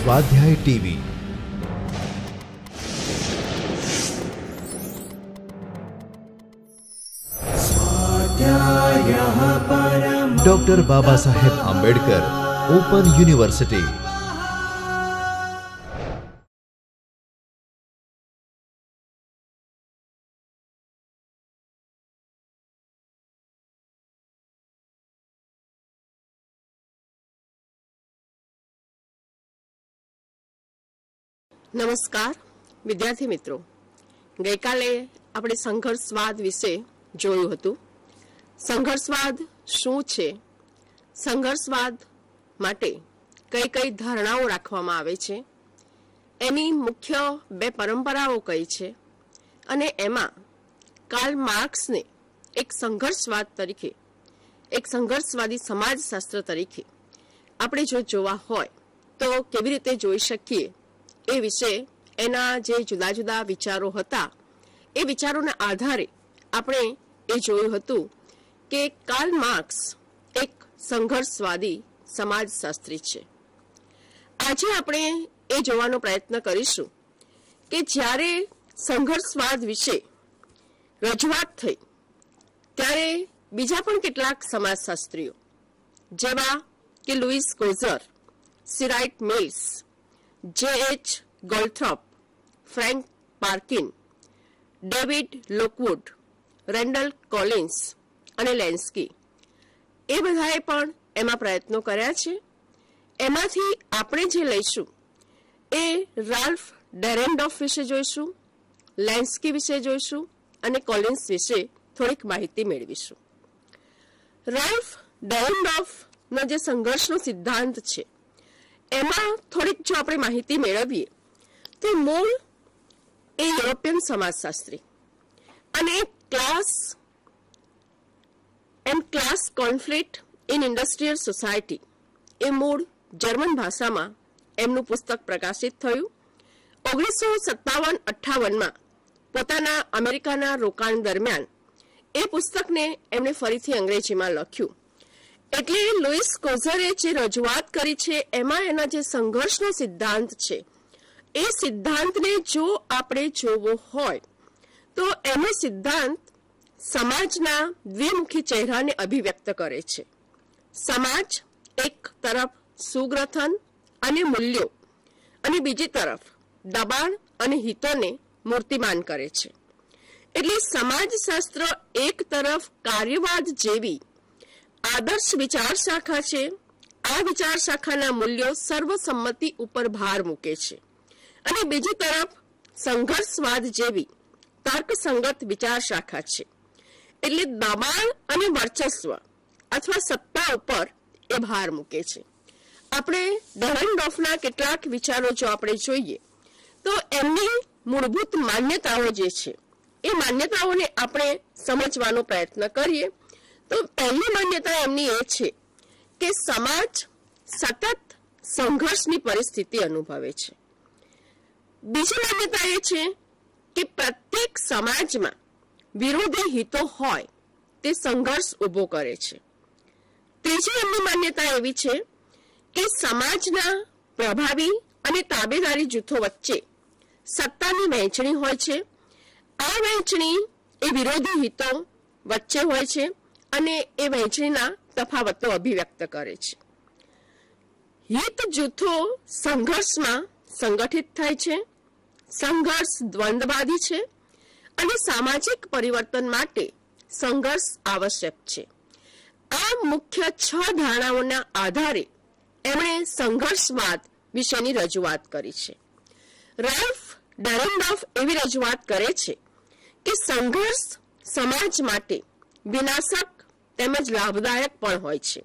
स्वाध्याय TV. Doctor Baba Saheb Ambedkar open university. નમસ્કાર વિદ્યાર્થી મિત્રો, ગઈકાલે આપણે સંઘર્ષવાદ વિશે જોયું હતું। સંઘર્ષવાદ શું છે, સંઘર્ષવાદ માટે કઈ કઈ ધારણાઓ રાખવામાં આવે છે, એની મુખ્ય બે પરંપરાઓ કઈ છે અને એમાં કાર્લ માર્ક્સને એક સંઘર્ષવાદ તરીકે, એક સંઘર્ષવાદી સમાજશાસ્ત્ર તરીકે આપણે જો જોવા હોય તો કેવી રીતે જોઈ શકીએ એ વિશે એના જે જુદા જુદા વિચારો હતા એ વિચારોના આધારે આપણે એ જોયું હતું કે કાર્લ માર્ક્સ એક સંઘર્ષવાદી સમાજશાસ્ત્રી છે। આજે આપણે એ જોવાનો પ્રયત્ન કરીશું કે જ્યારે સંઘર્ષવાદ વિશે રજૂઆત થઈ ત્યારે બીજા પણ કેટલાક સમાજશાસ્ત્રીઓ જેવા કે Lewis Coser, C Wright Mills, J.H. Goldthorpe, Frank Parkin, David Lockwood, Randall Collins અને લેન્સ્કી, એ બધાએ પણ એમાં પ્રયત્નો કર્યા છે। એમાંથી આપણે જે લઈશું એ રાલ્ફ ડેરેન્ડોફ વિશે જોઈશું, લેન્સ્કી વિશે જોઈશું અને કોલિન્સ વિશે થોડીક માહિતી મેળવીશું। રાલ્ફ ડેરેન્ડોફનો જે સંઘર્ષનો સિદ્ધાંત છે એમાં થોડીક જો આપણે માહિતી મેળવીએ તો મૂળ એ યુરોપિયન સમાજશાસ્ત્રી અને class conflict in industrial society એ મૂળ જર્મન ભાષામાં એમનું પુસ્તક પ્રકાશિત થયું। 1957-58માં પોતાના અમેરિકાના રોકાણ દરમિયાન એ પુસ્તકને એમણે ફરીથી અંગ્રેજીમાં લખ્યું। એટલે લુઈસ કોઝરે જે રજૂઆત કરી છે એમાં એના જે સંઘર્ષનો સિદ્ધાંત છે એ સિદ્ધાંતને જો આપણે જોવો હોય તો એનો સિદ્ધાંત સમાજના દ્વિમુખી ચહેરાને અભિવ્યક્ત કરે છે। સમાજ એક તરફ સુગ્રથન અને મૂલ્યો અને બીજી તરફ દબાણ અને હિતોને મૂર્તિમાન કરે છે। એટલે સમાજશાસ્ત્ર એક તરફ કાર્યવાદ જેવી આદર્શ વિચાર શાખા છે, આ વિચાર શાખાના મૂલ્યો સર્વસંમતિ ઉપર ભાર મૂકે છે, અને બીજી તરફ સંઘર્ષવાદ જેવી તર્કસંગત વિચાર શાખા છે। એટલે દબાણ અને વર્ચસ્વ અથવા સત્તા ઉપર એ ભાર મૂકે છે। આપણે ડેરેન્ડોફના કેટલાક વિચારો જો આપણે જોઈએ તો એમની મૂળભૂત માન્યતાઓ જે છે એ માન્યતાઓને આપણે સમજવાનો પ્રયત્ન કરીએ તો પહેલી માન્યતા એમની એ છે કે સમાજ સતત સંઘર્ષની પરિસ્થિતિ અનુભવે છે। બીજી માન્યતા એ છે કે પ્રત્યેક સમાજમાં વિરોધી હિતો હોય તે સંઘર્ષ ઊભો કરે છે। ત્રીજી એમની માન્યતા એવી છે કે સમાજના પ્રભાવી અને તાબેદારી જૂથો વચ્ચે સત્તાની વહેંચણી હોય છે। આ વહેંચણી એ વિરોધી હિતો વચ્ચે હોય છે અને એ વહેંચણીના તફાવતો અભિવ્યક્ત કરે છે। હિત જૂથો સંઘર્ષમાં સંગઠિત થાય છે, સંઘર્ષ દ્વંદ્વવાદી છે અને સામાજિક પરિવર્તન માટે સંઘર્ષ આવશ્યક છે। આ મુખ્ય 6 ધારણાઓના આધારે એમણે સંઘર્ષવાદ વિશેની રજૂઆત કરી છે। રાલ્ફ ડેરેન્ડોફ એવી રજૂઆત કરે છે કે સંઘર્ષ સમાજ માટે વિનાશક તેમજ લાભદાયક પણ હોય છે।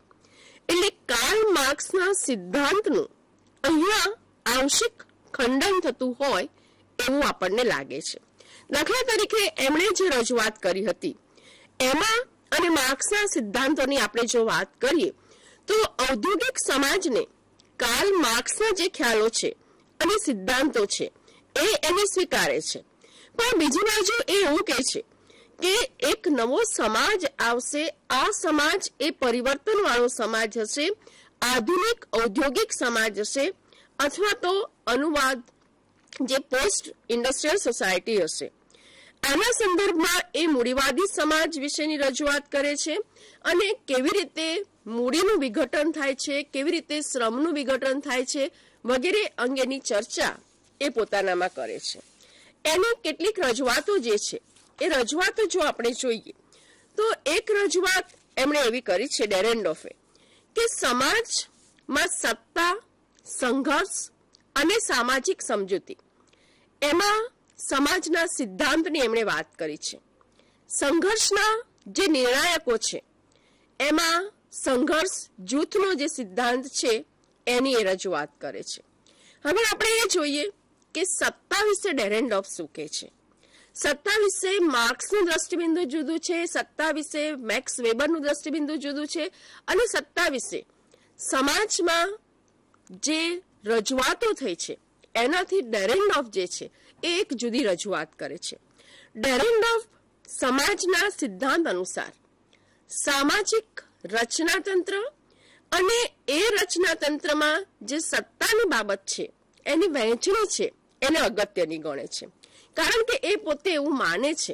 એટલે કાર્લ માર્ક્સના સિદ્ધાંતનું અહીંયા આંશિક ખંડન થતું હોય એવું આપણને લાગે છે। દાખલા તરીકે એમણે જે રજૂઆત કરી હતી એમાં અને માર્ક્સના સિદ્ધાંતોની આપણે જો વાત કરીએ તો ઔદ્યોગિક સમાજને કાર્લ માર્ક્સના જે ખ્યાલો છે અને સિદ્ધાંતો છે એને સ્વીકારે છે, પણ બીજી બાજુ એ એવું કહે છે કે એક નવો સમાજ આવશે, આ સમાજ એ પરિવર્તન વાળો સમાજ હશે, આધુનિક ઔદ્યોગિક સમાજ હશે અથવા તો અનુવાદ જે પોસ્ટ ઇન્ડસ્ટ્રીયલ સોસાયટી હશે, આના સંદર્ભમાં એ મૂડીવાદી સમાજ વિશેની રજૂઆત કરે છે અને કેવી રીતે મૂડીનું વિઘટન થાય છે, કેવી રીતે શ્રમનું વિઘટન થાય છે વગેરે અંગેની ચર્ચા એ પોતાનામાં કરે છે. એની કેટલીક રજૂઆતો જે છે એ રજૂઆતો જો આપણે જોઈએ તો એક રજૂઆત એમણે એવી કરી છે ડેરેન્ડોફે કે સમાજમાં સત્તા, સંઘર્ષ અને સામાજિક સમજૂતી, એમાં સમાજના સિદ્ધાંતની એમણે વાત કરી છે. સંઘર્ષના જે નિર્ણાયકો છે એમાં સંઘર્ષ જૂથનો જે સિદ્ધાંત છે એની એ રજૂઆત કરે છે. હવે આપણે એ જોઈએ કે સત્તા વિશે ડેરેન્ડોફ શું કહે છે. સત્તા વિશે માર્ક્સનું દ્રષ્ટિબિંદુ જુદું છે, સત્તા વિશે મેક્સ વેબરનું દ્રષ્ટિબિંદુ જુદું છે, અને સત્તા વિશે સમાજમાં જે રજૂઆતો થઈ છે એનાથી ડેરેન્ડોફ જે છે એ એક જુદી રજૂઆત કરે છે. ડેરેન્ડોફ સમાજના સિદ્ધાંત અનુસાર સામાજિક રચનાતંત્ર અને એ રચનાતંત્રમાં જે સત્તાની બાબત છે એની વહેંચણી છે એને અગત્યની ગણે છે. કારણ કે એ પોતે એવું માને છે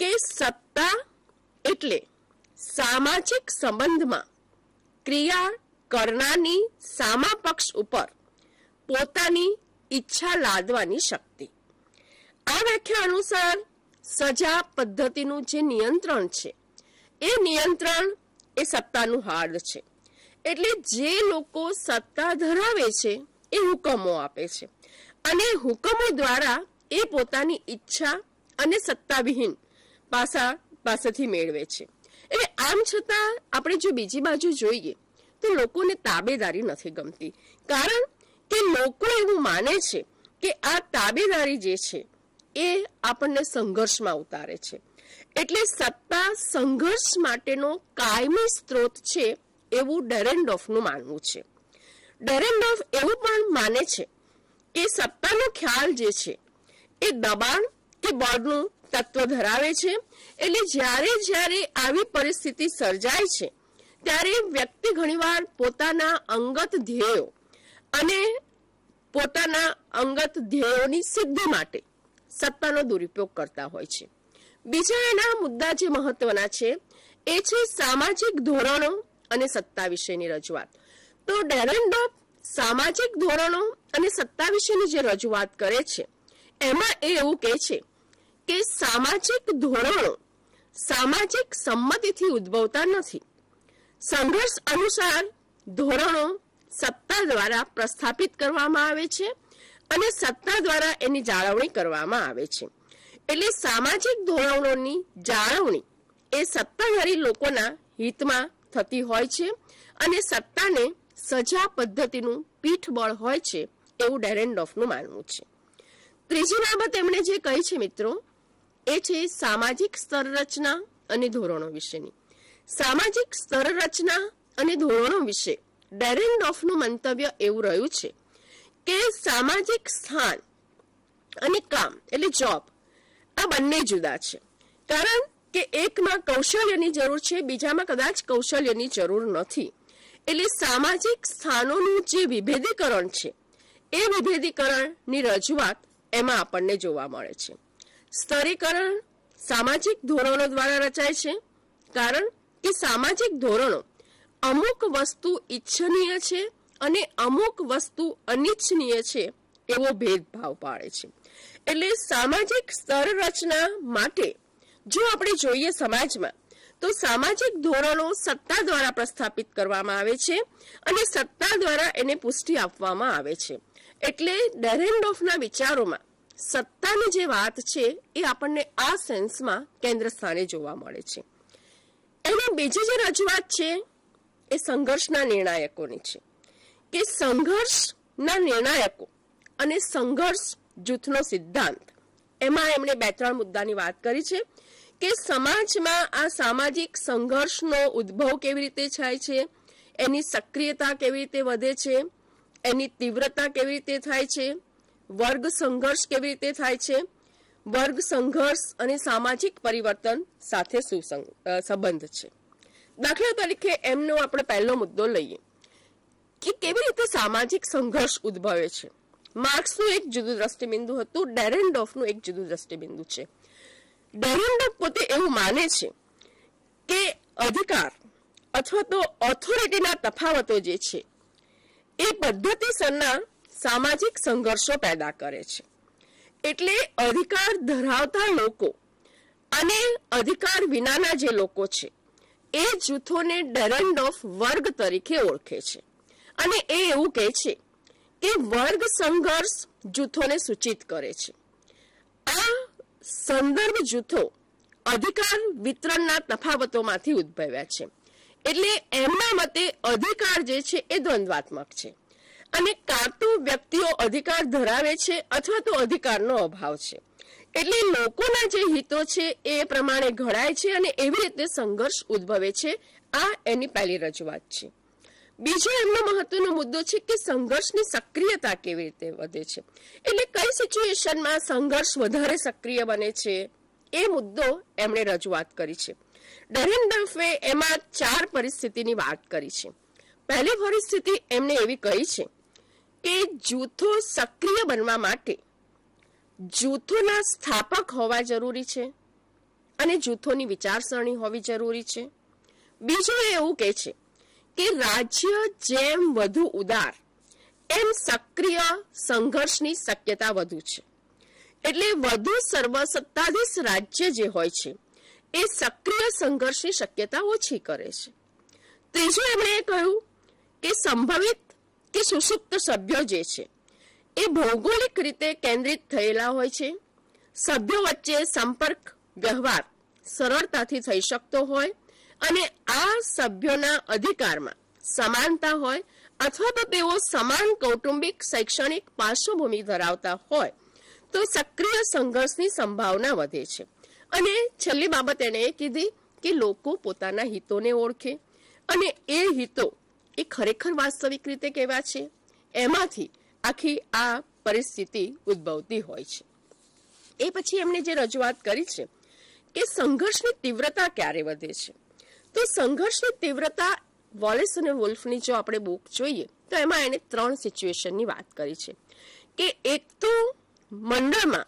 કે સત્તા એટલે સામાજિક સંબંધમાં ક્રિયા કરનારની સામા પક્ષ ઉપર પોતાની ઈચ્છા લાદવાની શક્તિ. આ વ્યાખ્યા અનુસાર સજા પદ્ધતિનું જે નિયંત્રણ છે એ નિયંત્રણ એ સત્તાનું હાર્દ છે. એટલે જે લોકો સત્તા ધરાવે છે એ હુકમો આપે છે અને હુકમો દ્વારા એ પોતાની ઈચ્છા અને સત્તાવિહીન પાસેથી મેળવે છે. એટલે આમ છતાં આપણે જો બીજી બાજુ જોઈએ તો લોકોને તાબેદારી નથી ગમતી, કારણ કે લોકો એવું માને છે કે આ તાબેદારી જે છે એ આપણને સંઘર્ષમાં ઉતારે છે. એટલે સત્તા સંઘર્ષ માટેનો કાયમી સ્ત્રોત છે એવું ડેરેન્ડોફનું માનવું છે. ડેરેન્ડોફ એવું પણ માને છે કે સત્તાનો ખ્યાલ જે છે એ દબાણ કે બળનું તત્વ ધરાવે છે. એટલે જ્યારે આવી પરિસ્થિતિ સર્જાય છે ત્યારે વ્યક્તિ ઘણીવાર પોતાના અંગત ધ્યેયો અને પોતાના અંગત ધ્યેયોની સિદ્ધિ માટે સત્તાનો દુરુપયોગ કરતા હોય છે. બીજા એના મુદ્દા જે મહત્વના છે એ છે સામાજિક ધોરણો અને સત્તા વિશેની રજૂઆત. તો ડેરેન્ડોફ સામાજિક ધોરણો અને સત્તા વિશેની જે રજૂઆત કરે છે એમાં એ એવું કહે છે કે સામાજિક ધોરણો સામાજિક સંમતિથી ઉદ્ભવતા નથી. સંઘર્ષ અનુસાર ધોરણો સત્તા દ્વારા પ્રસ્થાપિત કરવામાં આવે છે અને સત્તા દ્વારા એની જાળવણી કરવામાં આવે છે. એટલે સામાજિક ધોરણોની જાળવણી એ સત્તાધારી લોકોના હિતમાં થતી હોય છે અને સત્તાને સજા પદ્ધતિનું પીઠબળ હોય છે એવું ડેરેન્ડોફનું માનવું છે. ત્રીજી બાબત એમણે જે કહી છે મિત્રો એ છે સામાજિક સ્તર રચના અને ધોરણો વિશેની. સામાજિક સ્તર રચના અને ધોરણો વિશે ડેરેન્ડોફનું મંતવ્ય એવું રહ્યું છે કે સામાજિક સ્થાન અને કામ એટલે જોબ આ બંને જુદા છે. કારણ કે એકમાં કૌશલ્યની જરૂર છે, બીજામાં કદાચ કૌશલ્યની જરૂર નથી. એટલે સામાજિક સ્થાનોનું જે વિભેદીકરણ છે એ વિભેદીકરણની રજૂઆત એમાં આપણને જોવા મળે છે. સ્તરીકરણ સામાજિક ધોરણો દ્વારા રચાય છે, કારણ કે સામાજિક ધોરણો અમુક વસ્તુ ઈચ્છનીય છે અને અમુક વસ્તુ અનિચ્છનીય છે એવો ભેદભાવ પાડે છે. એટલે સામાજિક સ્તર રચના માટે જો આપણે જોઈએ સમાજમાં તો સામાજિક ધોરણો સત્તા દ્વારા પ્રસ્થાપિત કરવામાં આવે છે અને સત્તા દ્વારા એને પુષ્ટિ આપવામાં આવે છે. એટલે ડેરેન્ડોફના વિચારોમાં સત્તાની જે વાત છે એ આપણને આ સેન્સમાં કેન્દ્ર સ્થાને જોવા મળે છે. એની બીજી જે રજૂઆત છે એ સંઘર્ષના નિર્ણાયકોની છે કે સંઘર્ષના નિર્ણાયકો અને સંઘર્ષ જૂથનો સિદ્ધાંત. એમાં એમણે 2-3 મુદ્દાની વાત કરી છે કે સમાજમાં આ સામાજિક સંઘર્ષનો ઉદ્ભવ કેવી રીતે થાય છે, એની સક્રિયતા કેવી રીતે વધે છે, એની તીવ્રતા કેવી રીતે થાય છે, વર્ગ સંઘર્ષ કેવી રીતે થાય છે, વર્ગ સંઘર્ષ અને સામાજિક પરિવર્તન સાથે સંબંધ છે. દાખલા તરીકે એમનો આપણે પહેલો મુદ્દો લઈએ કે કેવી રીતે સામાજિક સંઘર્ષ ઉદ્ભવે છે. માર્ક્સનું એક જુદું દ્રષ્ટિબિંદુ હતું, ડેરેનડોર્ફનું એક જુદું દ્રષ્ટિબિંદુ છે. ડેરેનડોર્ફ પોતે એવું માને છે કે અધિકાર અથવા તો ઓથોરિટીના તફાવતો જે છે એ પદ્ધતિસરના સામાજિક સંઘર્ષો પેદા કરે છે. એટલે અધિકાર ધરાવતા લોકો અને અધિકાર વિનાના જે લોકો છે એ જૂથોને ડેરેનડોર્ફ વર્ગ તરીકે ઓળખે છે અને એ એવું કહે છે કે વર્ગ સંઘર્ષ જૂથોને સૂચિત કરે છે. આ સંદર્ભ જૂથો અધિકાર વિતરણના તફાવતોમાંથી ઉદ્ભવ્યા છે. એટલે એમના મતે અધિકાર જે છે એ દ્વંદ્વાત્મક છે અને કાં તો વ્યક્તિઓ અધિકાર ધરાવે છે અથવા તો અધિકારનો અભાવ છે. એટલે લોકોના જે હિતો છે એ પ્રમાણે ઘડાય છે અને એવી રીતે સંઘર્ષ ઉદ્ભવે છે. આ એની પહેલી રજૂઆત છે. બીજો એમનો મહત્વનો મુદ્દો છે કે સંઘર્ષની સક્રિયતા કેવી રીતે વધે છે. એટલે કઈ સિચ્યુએશનમાં સંઘર્ષ વધારે સક્રિય બને છે એ મુદ્દો એમણે રજૂઆત કરી છે. ડેરેનડોર્ફે એમાં 4 પરિસ્થિતિની વાત કરી છે. પહેલી પરિસ્થિતિ એમને એવી કહી છે કે જૂથો સક્રિય બનવા માટે જૂથોના સ્થાપક હોવા જરૂરી છે અને જૂથોની વિચારસરણી હોવી જરૂરી છે. બીજું એવું કહે છે કે રાજ્ય જેમ વધુ ઉદાર એમ સક્રિય સંઘર્ષની શક્યતા વધુ છે. એટલે વધુ સર્વસત્તાધીશ રાજ્ય જે હોય છે એ સક્રિય સંઘર્ષની શક્યતા ઓછી કરે છે. ત્રીજું એમણે એ કહ્યું કે સંભવિત કે સુષુપ્ત સભ્યો જે છે એ ભૌગોલિક રીતે કેન્દ્રિત થયેલા હોય છે. સભ્યો વચ્ચે સંપર્ક વ્યવહાર સરળતાથી થઈ શકતો હોય અને આ સભ્યોના અધિકારમાં સમાનતા હોય અથવા તો તેઓ સમાન કૌટુંબિક શૈક્ષણિક પાર્શ્વભૂમિ ધરાવતા હોય તો સક્રિય સંઘર્ષની સંભાવના વધે છે. અને છેલ્લી બાબત એણે એ કીધી કે લોકો પોતાના હિતોને ઓળખે અને એ હિતો એ ખરેખર વાસ્તવિક રીતે કેવા છે એમાંથી આખી આ પરિસ્થિતિ ઉદ્ભવતી હોય છે. એ પછી એમણે જે રજૂઆત કરી છે કે સંઘર્ષની તીવ્રતા ક્યારે વધે છે, તો સંઘર્ષની તીવ્રતા વોલેસ અને વુલ્ફની જો આપણે બુક જોઈએ તો એમાં એને 3 સિચ્યુએશનની વાત કરી છે કે એક તો મંડળમાં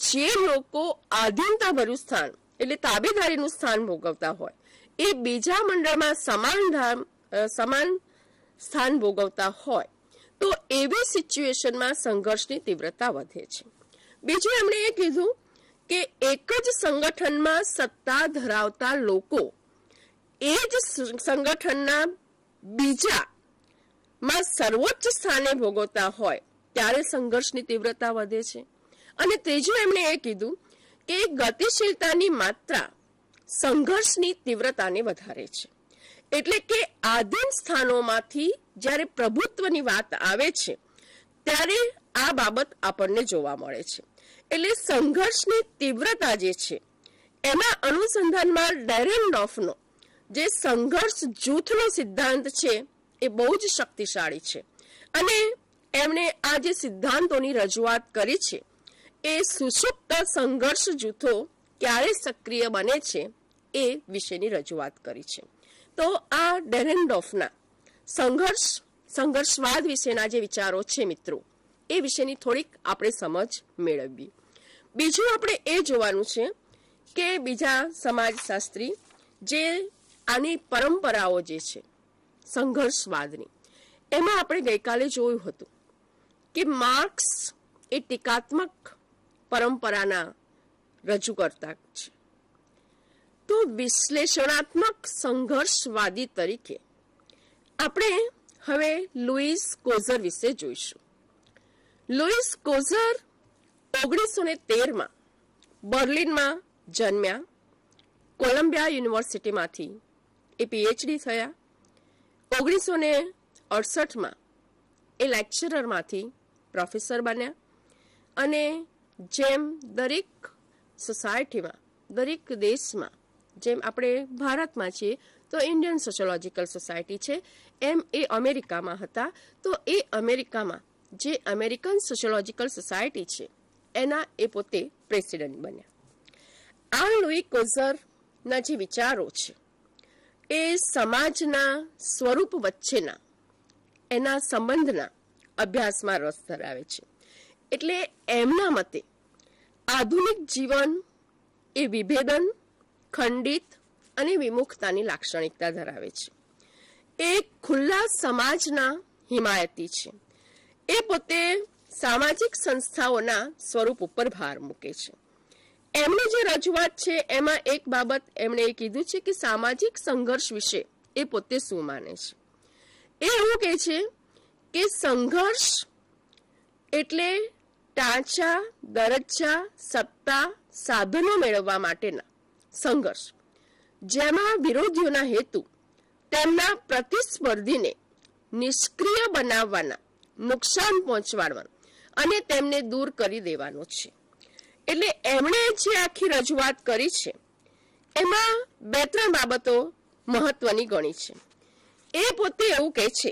જે લોકો આધીનતાભર્યું સ્થાન એટલે તાબેદારીનું સ્થાન ભોગવતા હોય એ બીજા મંડળમાં સમાન સ્થાન ભોગવતા હોય તો એવી સિચ્યુએશનમાં સંઘર્ષની તીવ્રતા વધે છે. બીજું એમણે એ કીધું કે એક જ સંગઠનમાં સત્તા ધરાવતા લોકો એ જ સંગઠનના બીજામાં સર્વોચ્ચ સ્થાને ભોગવતા હોય ત્યારે સંઘર્ષની તીવ્રતા વધે છે. અને ત્રીજું એમણે એ કીધું કે ગતિશીલતાની માત્રા સંઘર્ષની તીવ્રતાને વધારે છે. એટલે કે આધીન સ્થાનોમાંથી જ્યારે પ્રભુત્વની વાત આવે છે ત્યારે આ બાબત આપણને જોવા મળે છે. એટલે સંઘર્ષની તીવ્રતા જે છે એના અનુસંધાનમાં ડેરેનડોર્ફનો જે સંઘર્ષ જૂથનો સિદ્ધાંત છે એ બહુ જ શક્તિશાળી છે અને એમણે આ જે સિદ્ધાંતોની રજૂઆત કરી છે એ સુષુપ્ત સંઘર્ષ જૂથો ક્યારે સક્રિય બને છે એ વિશેની રજૂઆત કરી છે. તો આ ડેરેનડોર્ફના સંઘર્ષવાદ વિશેના જે વિચારો છે મિત્રો એ વિશેની થોડીક આપણે સમજ મેળવવી. બીજું આપણે એ જોવાનું છે કે બીજા સમાજશાસ્ત્રી જે આની પરંપરાઓ જે છે સંઘર્ષવાદની એમાં આપણે ગઈકાલે જોયું હતું કે માર્ક્સ એ ટીકાત્મક પરંપરાના રજૂ કરતા છે. તો વિશ્લેષણાત્મક સંઘર્ષવાદી તરીકે આપણે હવે લુઈસ કોઝર વિશે જોઈશું. લુઈસ કોઝર 1913માં બર્લિનમાં જન્મ્યા. કોલંબિયા યુનિવર્સિટીમાંથી એ પીએચડી થયા. 1968માં એ લેક્ચરરમાંથી પ્રોફેસર બન્યા અને જેમ દરેક સોસાયટીમાં દરેક દેશમાં જેમ આપણે ભારતમાં છીએ તો ઇન્ડિયન સોશિયોલોજીકલ સોસાયટી છે એમ એ અમેરિકામાં હતા. તો એ અમેરિકામાં જે અમેરિકન સોશિયોલોજીકલ સોસાયટી છે એના એ પોતે પ્રેસિડેન્ટ બન્યા. આ લુઈ કોઝરના જે વિચારો છે એ સમાજના સ્વરૂપ વચ્ચેના એના સંબંધના અભ્યાસમાં રસ ધરાવે છે. એટલે એમના મતે આધુનિક જીવન એ વિભેદન, ખંડિત અને વિમુખતાની લાક્ષણિકતા ધરાવે છે. એ ખુલ્લા સમાજના હિમાયતી છે. એ પોતે સામાજિક સંસ્થાઓના સ્વરૂપ ઉપર ભાર મૂકે છે. એમની જે રજૂઆત છે એમાં એક બાબત એમણે એ કીધું છે કે સામાજિક સંઘર્ષ વિશે એ પોતે શું માને છે. એ એવું કહે છે કે સંઘર્ષ એટલે ટાંચા, દરજ્જા, સત્તા, સાધનો મેળવવા માટેના સંઘર્ષ, જેમાં વિરોધીઓના હેતુ તેમના પ્રતિસ્પર્ધીને નિષ્ક્રિય બનાવવાના, નુકસાન પહોંચાડવાનું અને તેમને દૂર કરી દેવાનો છે. એટલે એમણે જે આખી રજૂઆત કરી છે એમાં 2-3 બાબતો મહત્વની ગણી છે. એ પોતે એવું કહે છે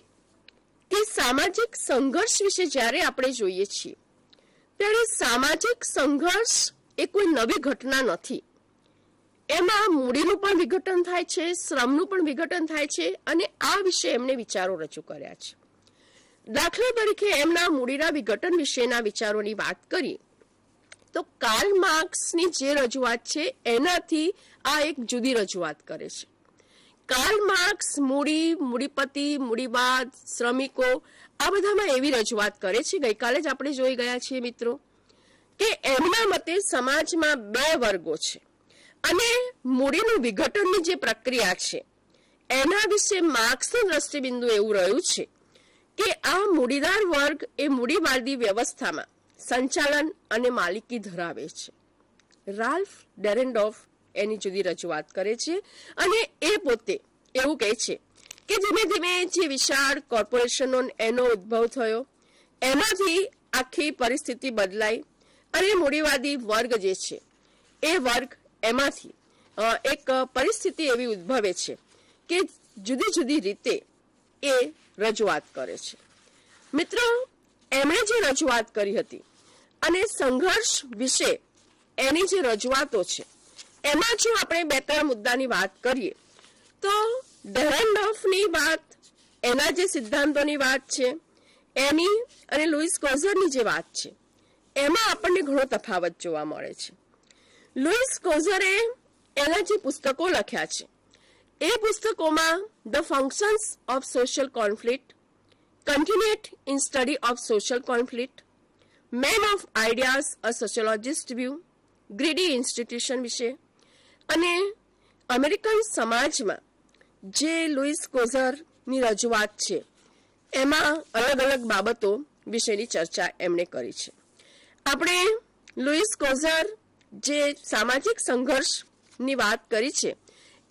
કે સામાજિક સંઘર્ષ વિશે જ્યારે આપણે જોઈએ છીએ ત્યારે સામાજિક સંઘર્ષ એ કોઈ નવી ઘટના નથી. એમાં મૂડીનું પણ વિઘટન થાય છે, શ્રમનું પણ વિઘટન થાય છે અને આ વિશે એમણે વિચારો રજૂ કર્યા છે. દાખલા તરીકે એમના મૂડીના વિઘટન વિશેના વિચારોની વાત કરીએ તો કાર્લ માર્ક્સની જે રજૂઆત છે એનાથી આ એક જુદી રજૂઆત કરે છે. કાર્લ માર્ક્સ મૂડી, મૂડીપતિ, મૂડીવાદ, શ્રમિકો આ બધામાં એવી રજૂઆત કરે છે. ગઈકાલે જ આપણે જોઈ ગયા છીએ મિત્રો કે એમના મતે સમાજમાં 2 વર્ગો છે અને મૂડીનું વિઘટનની જે પ્રક્રિયા છે એના વિશે માર્ક્સનું દ્રષ્ટિબિંદુ એવું રહ્યું છે કે આ મૂડીદાર વર્ગ એ મૂડીવાદી વ્યવસ્થામાં સંચાલન અને માલિકી ધરાવે છે. રાલ્ફ ડેરેન્ડોર્ફ એની જુદી રજૂઆત કરે છે અને એ પોતે એવું કહે છે કે ધીમે ધીમે જે વિશાળ કોર્પોરેશનો એનો ઉદ્ભવ થયો એમાંથી આખી પરિસ્થિતિ બદલાઈ અને મૂડીવાદી વર્ગ જે છે એ વર્ગ એમાંથી એક પરિસ્થિતિ એવી ઉદ્ભવે છે કે જુદી જુદી રીતે એ રજૂઆત કરે છે. મિત્રો, એમણે જે રજૂઆત કરી હતી અને સંઘર્ષ વિશે એની જે રજૂઆતો છે એમાં જો આપણે 2-3 મુદ્દાની વાત કરીએ તો ડેરેન્ડોર્ફની વાત, એના જે સિદ્ધાંતોની વાત છે એની અને લુઈસ કોઝરની જે વાત છે એમાં આપણને ઘણો તફાવત જોવા મળે છે. લુઈસ કોઝરે એના જે પુસ્તકો લખ્યા છે એ પુસ્તકોમાં the functions of social conflict, continuity in study of social conflict, men of ideas a sociologist view, greedy institution વિશે અને અમેરિકન સમાજમાં જે લુઈસ કોઝરની રજૂઆત છે એમાં અલગ અલગ બાબતો વિશેની ચર્ચા એમણે કરી છે. આપણે લુઈસ કોઝર જે સામાજિક સંઘર્ષની વાત કરી છે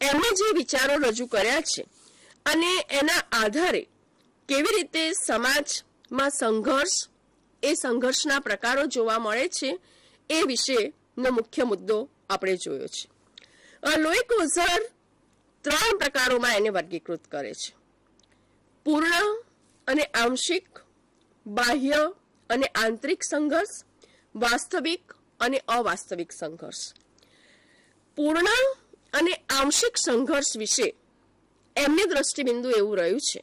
એમણે જે વિચારો રજૂ કર્યા છે અને એના આધારે કેવી રીતે સમાજમાં સંઘર્ષ, એ સંઘર્ષના પ્રકારો જોવા મળે છે એ વિશેનો મુખ્ય મુદ્દો આપણે જોયો છે. લુઈસ કોઝર 3 પ્રકારોમાં એને વર્ગીકૃત કરે છે: પૂર્ણ અને આંશિક, બાહ્ય અને આંતરિક સંઘર્ષ, વાસ્તવિક અને અવાસ્તવિક સંઘર્ષ. પૂર્ણ અને આંશિક સંઘર્ષ વિશે એમની દ્રષ્ટિબિંદુ એવું રહ્યું છે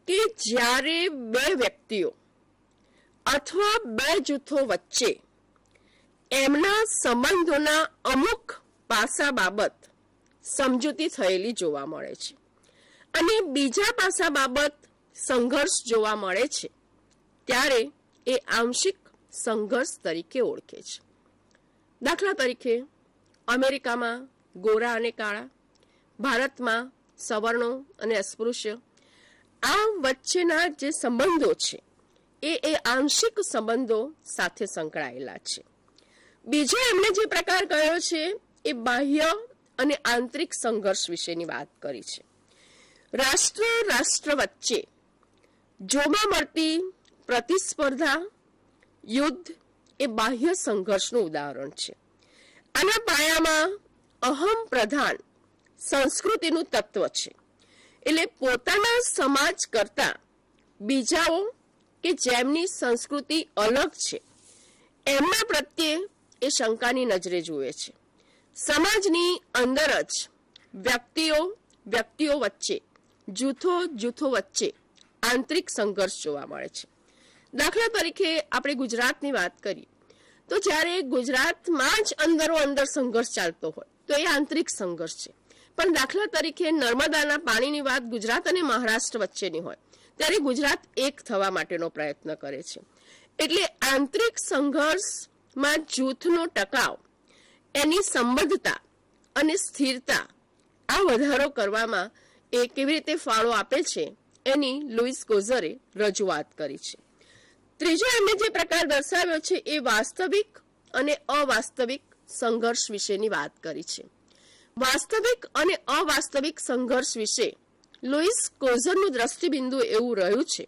કે જ્યારે 2 વ્યક્તિઓ અથવા 2 જૂથો વચ્ચે એમના સંબંધોના અમુક પાસા બાબત સમજૂતી થયેલી જોવા મળે છે અને બીજા પાસા બાબત સંઘર્ષ જોવા મળે છે ત્યારે એ આંશિક સંઘર્ષ તરીકે ઓળખે છે. દાખલા તરીકે અમેરિકામાં ગોરા અને કાળા, ભારતમાં સવર્ણો અને અસ્પૃશ્ય, આ વચ્ચેના જે સંબંધો છે એ આંશિક સંબંધો સાથે સંકળાયેલા છે. બીજો એમણે જે પ્રકાર કયો છે એ બાહ્ય અને આંતરિક સંઘર્ષ વિશેની વાત કરી છે. રાષ્ટ્ર વચ્ચે જોવા મળતી પ્રતિસ્પર્ધા, યુદ્ધ એ બાહ્ય સંઘર્ષનું ઉદાહરણ છે. આના પાયામાં અહમ પ્રધાન સંસ્કૃતિનું તત્વ છે. એટલે પોતાના સમાજ કરતા બીજાઓ કે જેમની સંસ્કૃતિ અલગ છે એમના પ્રત્યે એ શંકાની નજરે જુએ છે. સમાજની અંદર જ વ્યક્તિઓ વ્યક્તિઓ વચ્ચે, જૂથો વચ્ચે આંતરિક સંઘર્ષ જોવા મળે છે. દાખલા તરીકે આપણે ગુજરાતની વાત કરીએ તો જ્યારે ગુજરાતમાં જ અંદરો અંદર સંઘર્ષ ચાલતો હોય તો એ આંતરિક સંઘર્ષ છે. પણ દાખલા તરીકે નર્મદાના પાણીની વાત ગુજરાત અને મહારાષ્ટ્ર વચ્ચેની હોય ત્યારે ગુજરાત એક થવા માટેનો પ્રયત્ન કરે છે. એટલે આંતરિક સંઘર્ષમાં જૂથનો ટકાવ, એની સંબદ્ધતા અને સ્થિરતા, આ વધારો કરવામાં એ કેવી રીતે ફાળો આપે છે એની લુઈસ કોઝરે રજૂઆત કરી છે. ત્રીજો એમને જે પ્રકાર દર્શાવ્યો છે એ વાસ્તવિક અને અવાસ્તવિક સંઘર્ષ વિશેની વાત કરી છે. વાસ્તવિક અને અવાસ્તવિક સંઘર્ષ વિશે લુઈસ કોઝરનું દ્રષ્ટિબિંદુ એવું રહ્યું છે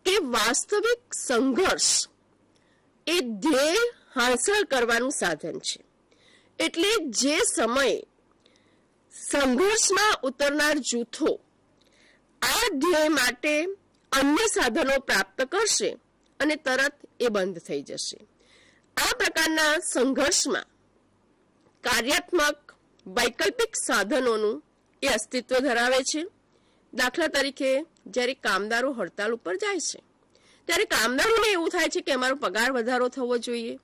કે વાસ્તવિક સંઘર્ષ એ ધ્યેય હાંસલ કરવાનું સાધન છે. એટલે જે સમયે સંઘર્ષમાં ઉતરનાર જૂથો આ ધ્યેય માટે અન્ય સાધનો પ્રાપ્ત કરશે અને તરત એ બંધ થઈ જશે. આ પ્રકારના સંઘર્ષમાં કાર્યાત્મક વૈકલ્પિક સાધનોનું એ અસ્તિત્વ ધરાવે છે. દાખલા તરીકે જ્યારે કામદારો હડતાલ ઉપર જાય છે ત્યારે કામદારોને એવું થાય છે કે અમારો પગાર વધારો થવો જોઈએ,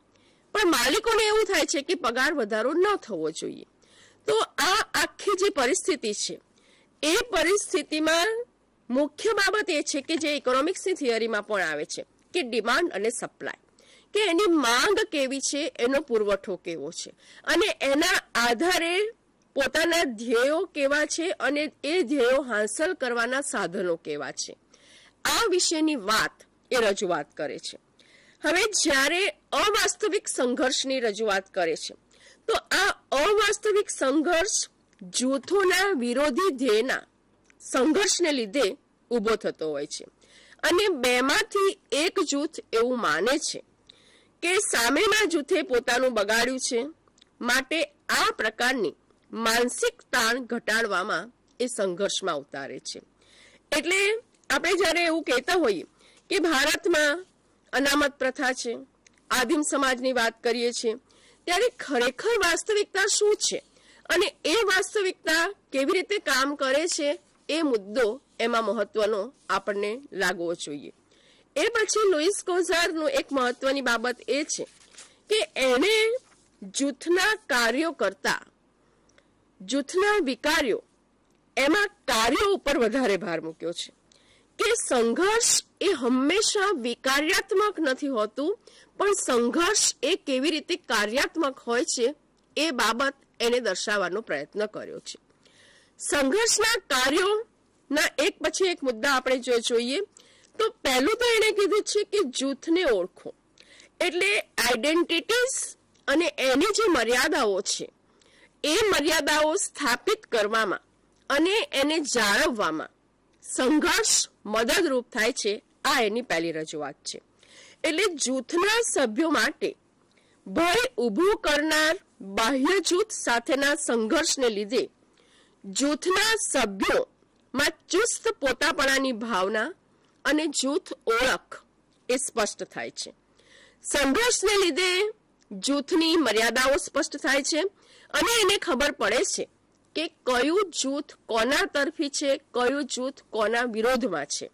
પણ માલિકોને એવું થાય છે કે પગાર વધારો ન થવો જોઈએ. તો આ આખી જે પરિસ્થિતિ છે એ પરિસ્થિતિમાં મુખ્ય બાબત એ છે કે જે ઇકોનોમિક્સની થિયરીમાં પણ આવે છે કે ડિમાન્ડ અને સપ્લાય, કે એની માંગ કેવી છે, એનો પુરવઠો કેવો છે અને એના આધારે પોતાના ધ્યેયો કેવા છે અને એ ધ્યેયો હાંસલ કરવાના સાધનો કેવા છે, આ વિશેની વાત એ રજૂઆત કરે છે. હવે જ્યારે અવાસ્તવિક સંઘર્ષની રજૂઆત કરે છે તો આ અવાસ્તવિક સંઘર્ષ જૂથોના વિરોધી ધ્યેયના સંઘર્ષને લીધે ઊભો થતો હોય છે અને બેમાંથી એક જૂથ એવું માને છે કે સામેના જૂથે પોતાનું બગાડ્યું છે, માટે આ પ્રકારની માનસિક તાણ ઘટાડવામાં એ સંઘર્ષમાં ઉતારે છે. એટલે આપણે જ્યારે એવું કહેતા હોઈએ કે ભારતમાં અનામત પ્રથા છે, આદિમ સમાજની વાત કરીએ છીએ, ત્યારે ખરેખર વાસ્તવિકતા શું છે અને એ વાસ્તવિકતા કેવી રીતે કામ કરે છે એ મુદ્દો એમાં મહત્વનો આપણને લાગવો જોઈએ. એ પછી લુઈસ કોઝરનું એક મહત્વની બાબત એ છે કે એને જૂથના કાર્યો કરતા જૂથના વિકાર્યો, એમાં કાર્યો ઉપર વધારે ભાર મૂક્યો છે કે સંઘર્ષ એ હંમેશા વિકાર્યાત્મક નથી હોતું, પણ સંઘર્ષ એ કેવી રીતે કાર્યાત્મક હોય છે એ બાબત એને દર્શાવવાનો પ્રયત્ન કર્યો છે. સંઘર્ષના કાર્યોના એક પછી એક મુદ્દા આપણે જોઈએ તો પહેલું તો એને કીધું છે કે જૂથને ઓળખો, એટલે આઈડેન્ટિટીઝ અને એની જે મર્યાદાઓ છે એ મર્યાદાઓ સ્થાપિત કરવામાં અને એને જાળવવામાં સંઘર્ષ મદદરૂપ થાય છે. આ એની પહેલી રજૂઆત છે. એટલે જૂથના સભ્યો માટે ભય ઊભું કરનાર બાહ્ય જૂથ સાથેના સંઘર્ષને લીધે જૂથના સભ્યોમાં ચુસ્ત પોતાપણાની ભાવના અને જૂથ ઓળખ એ સ્પષ્ટ થાય છે. સંઘર્ષને લીધે જૂથની મર્યાદાઓ સ્પષ્ટ થાય છે અને એને ખબર પડે છે કે કયું જૂથ કોના તરફી છે, કયું જૂથ કોના વિરોધમાં છે.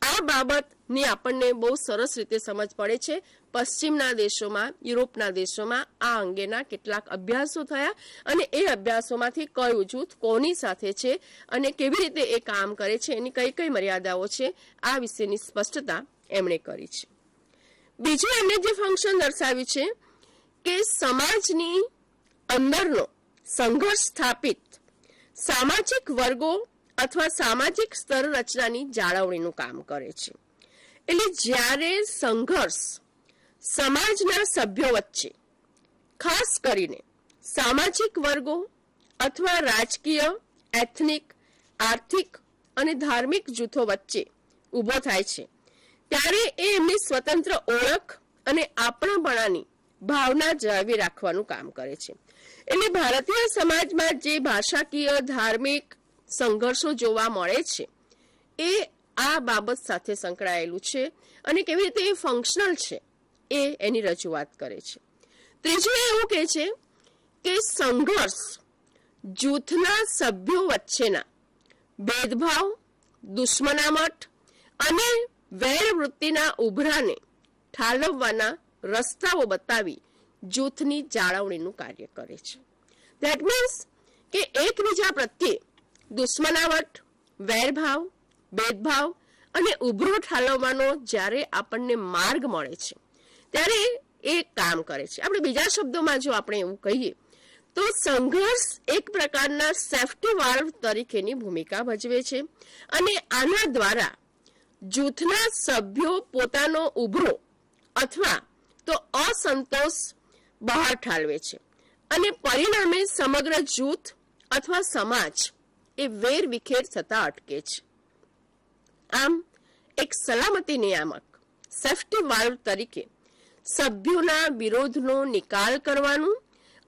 આ બાબતની આપણને બહુ સરસ રીતે સમજ પડે છે. પશ્ચિમના દેશોમાં, યુરોપના દેશોમાં આ અંગેના કેટલાક અભ્યાસો થયા અને એ અભ્યાસોમાંથી કયું જૂથ કોની સાથે છે અને કેવી રીતે એ કામ કરે છે, એની કઈ કઈ મર્યાદાઓ છે, આ વિશેની સ્પષ્ટતા એમણે કરી છે. બીજું એમણે જે ફંક્શન દર્શાવ્યું છે કે સમાજની અંદરનો સંઘર્ષ સ્થાપિત સામાજિક વર્ગો અથવા સામાજિક સ્તર રચનાની જાળવણીનું કામ કરે છે. એટલે જ્યારે સંઘર્ષ સમાજના સભ્યો વચ્ચે, ખાસ કરીને સામાજિક વર્ગો અથવા રાજકીય, એથનિક, આર્થિક અને ધાર્મિક જૂથો વચ્ચે ઊભો થાય છે ત્યારે એ એમની સ્વતંત્ર ઓળખ અને આપણાપણાની ભાવના જાળવી રાખવાનું કામ કરે છે. એટલે ભારતીય સમાજમાં જે ભાષાકીય, ધાર્મિક સંઘર્ષો જોવા મળે છે એ આ બાબત સાથે સંકળાયેલું છે અને કેવી રીતે એ ફંક્શનલ છે એ એની રજૂઆત કરે છે. ત્રીજું એવું કહે છે કે સંઘર્ષ જૂથના સભ્યો વચ્ચેના ભેદભાવ, દુશ્મનામટ અને વેરવૃત્તિના ઉભરાને ઠાલવવાના રસ્તાઓ બતાવી જૂથની જાળવણીનું કાર્ય કરે છે. ધેટ મીન્સ કે એકબીજા પ્રત્યે દુશ્મનાવટ, વેરભાવ, ભેદભાવ અને ઉભરો ઠાલવવાનો જ્યારે આપણને માર્ગ મળે છે ત્યારે એ કામ કરે છે. આપણે બીજા શબ્દોમાં જો આપણે એવું કહીએ તો સંઘર્ષ એક પ્રકારના સેફ્ટી વાલ્વ તરીકેની ભૂમિકા ભજવે છે અને આના દ્વારા જૂથના સભ્યો પોતાનો ઉભરો અથવા તો અસંતોષ બહાર ઠાલવે છે અને પરિણામે સમગ્ર જૂથ અથવા સમાજ એ વેરવિખેર થતા અટકે છે. આમ એક સલામતી નિયામક સેફ્ટી વાલ્વ તરીકે સભ્યોના વિરોધનો નિકાલ કરવાનું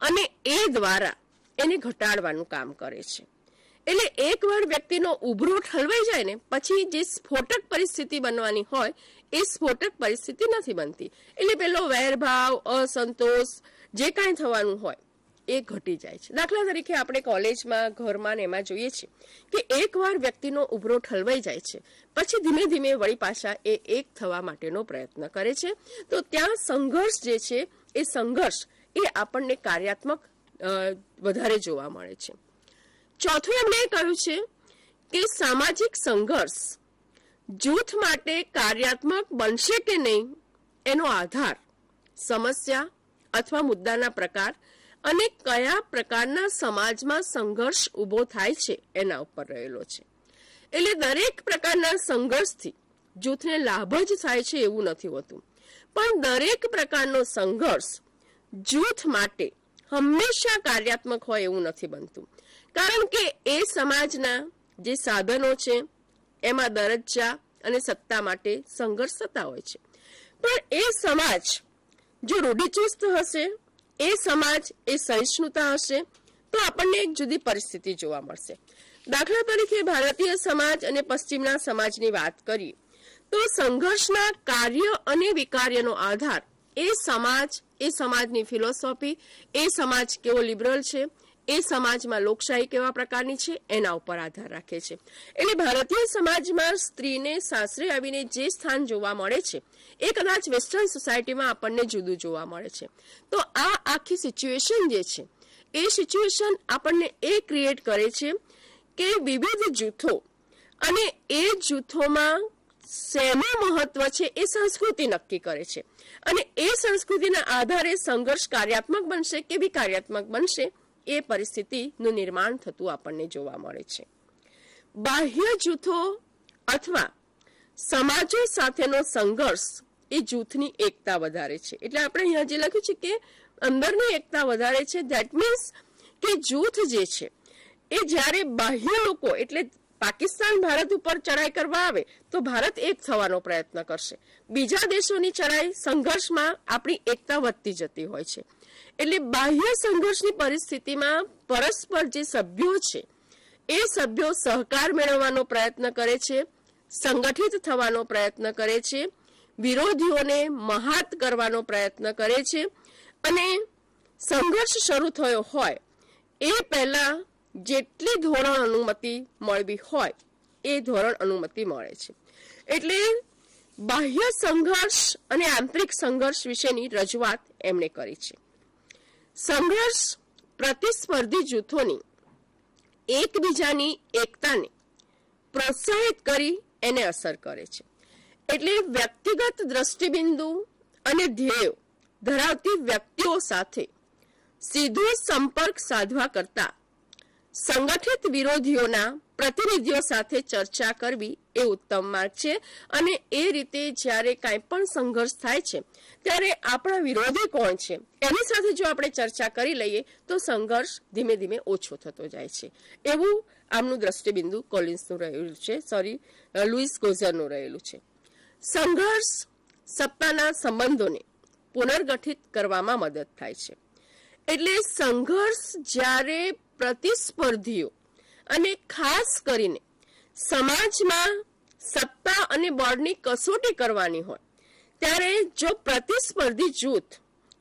અને એ દ્વારા એને ઘટાડવાનું કામ કરે છે. એટલે એકવાર વ્યક્તિનો ઉભરો ઠલવાઈ જાય ને પછી જે સ્ફોટક પરિસ્થિતિ બનવાની હોય એ સ્ફોટક પરિસ્થિતિ નથી બનતી. એટલે પેલો વેરભાવ, અસંતોષ જે કાંઈ થવાનું હોય એ ઘટી જાય છે. દાખલા તરીકે આપણે કોલેજમાં, ઘરમાં ને એમાં જોઈએ છીએ કે એકવાર વ્યક્તિનો ઉભરો ઠલવાઈ જાય છે પછી ધીમે ધીમે વળી પાછા એ એક થવા માટેનો પ્રયત્ન કરે છે. તો ત્યાં સંઘર્ષ જે છે એ સંઘર્ષ એ આપણને કાર્યાત્મક વધારે જોવા મળે છે. ચોથું એમણે કહ્યું છે કે સામાજિક સંઘર્ષ જૂથ માટે કાર્યાત્મક બનશે કે નહીં એનો આધાર સમસ્યા અથવા મુદ્દાના પ્રકાર અને કયા પ્રકારના સમાજમાં સંઘર્ષ ઊભો થાય છે એના ઉપર રહેલો છે. એટલે દરેક પ્રકારના સંઘર્ષથી જૂથને લાભ જ થાય છે એવું નથી હોતું, પણ દરેક પ્રકારનો સંઘર્ષ જૂથ માટે હંમેશા કાર્યાત્મક હોય એવું નથી બનતું, કારણ કે એ સમાજના જે સાધનો છે એમાં દરજ્જા અને સત્તા માટે સંઘર્ષ થતા હોય છે. પણ એ સમાજ જો રૂઢિચુસ્ત હશે, એ સમાજ એ સહિષ્ણુતા હશે તો આપણને એક જુદી પરિસ્થિતિ જોવા મળશે. દાખલા તરીકે ભારતીય સમાજ અને પશ્ચિમના સમાજની વાત કરીએ તો સંઘર્ષના કાર્ય અને વિકાર્યનો આધાર એ સમાજની ફિલોસોફી, એ સમાજ કેવો લિબરલ છે, એ સમાજમાં લોકશાહી કેવા પ્રકારની છે એના ઉપર આધાર રાખે છે. એટલે ભારતીય સમાજમાં સ્ત્રીને સાસરે આવીને જે સ્થાન જોવા મળે છે એ કદાચ વેસ્ટર્ન સોસાયટીમાં આપણને જુદું જોવા મળે છે. તો આ આખી સિચ્યુએશન જે છે એ સિચ્યુએશન આપણને એ ક્રિએટ કરે છે કે વિવિધ જૂથો અને એ જૂથોમાં શેનું મહત્વ છે એ સંસ્કૃતિ નક્કી કરે છે અને એ સંસ્કૃતિના આધારે સંઘર્ષ કાર્યાત્મક બનશે કે વિકાર્યાત્મક બનશે એ પરિસ્થિતિનું નિર્માણ થતું આપણને જોવા મળે છે. બાહ્ય જૂથો અથવા સમાજો સાથેનો સંઘર્ષ એ જૂથની એકતા વધારે છે. એટલે આપણે અહીંયા જે લખ્યું છે કે અંદરની એકતા વધારે છે. ધેટ મીન્સ કે જૂથ જે છે એ જ્યારે બાહ્ય લોકો એટલે પાકિસ્તાન ભારત ઉપર ચડાઈ કરવા આવે તો ભારત એક થવાનો પ્રયત્ન કરશે, બીજા દેશોની ચડાઈ સંઘર્ષમાં આપણી એકતા વધતી જતી હોય છે. એટલે બાહ્ય સંઘર્ષની પરિસ્થિતિમાં પરસ્પર જે સભ્યો છે એ સભ્યો સહકાર મેળવવાનો પ્રયત્ન કરે છે, સંગઠિત થવાનો પ્રયત્ન કરે છે, વિરોધીઓને મહાત કરવાનો પ્રયત્ન કરે છે અને સંઘર્ષ શરૂ થયો હોય એ પહેલા જેટલી ધોરણ અનુમતિ મળવી હોય એ ધોરણ અનુમતિ મળે છે. એટલે બાહ્ય સંઘર્ષ અને આંતરિક સંઘર્ષ વિશેની રજૂઆત એમણે કરી છે. સંઘર્ષ પ્રતિસ્પર્ધી જૂથોની એકબીજાની એકતાને પ્રોત્સાહિત કરી એને અસર કરે છે. એટલે વ્યક્તિગત દ્રષ્ટિબિંદુ અને ધ્યેયો ધરાવતી વ્યક્તિઓ સાથે સીધો સંપર્ક સાધવા કરતા સંગઠિત વિરોધીઓના પ્રતિનિધિઓ સાથે ચર્ચા કરવી એ ઉત્તમ માર્ગ છે. અને એ રીતે જ્યારે કાંઈ પણ સંઘર્ષ થાય છે ત્યારે આપણા વિરોધી કોણ છે એની સાથે જો આપણે ચર્ચા કરી લઈએ તો સંઘર્ષ ધીમે ધીમે ઓછો થતો જાય છે. એવું આમનું દ્રષ્ટિબિંદુ કોલિન્સનું રહેલું છે, લુઈસ કોઝરનું રહેલું છે. સંઘર્ષ સત્તાના સંબંધોને પુનર્ગઠિત કરવામાં મદદ થાય છે. એટલે સંઘર્ષ જ્યારે પ્રતિસ્પર્ધીઓ અને ખાસ કરીને સમાજમાં સત્તા અને બળની કસોટી કરવાની હોય ત્યારે જો પ્રતિસ્પર્ધી જૂથ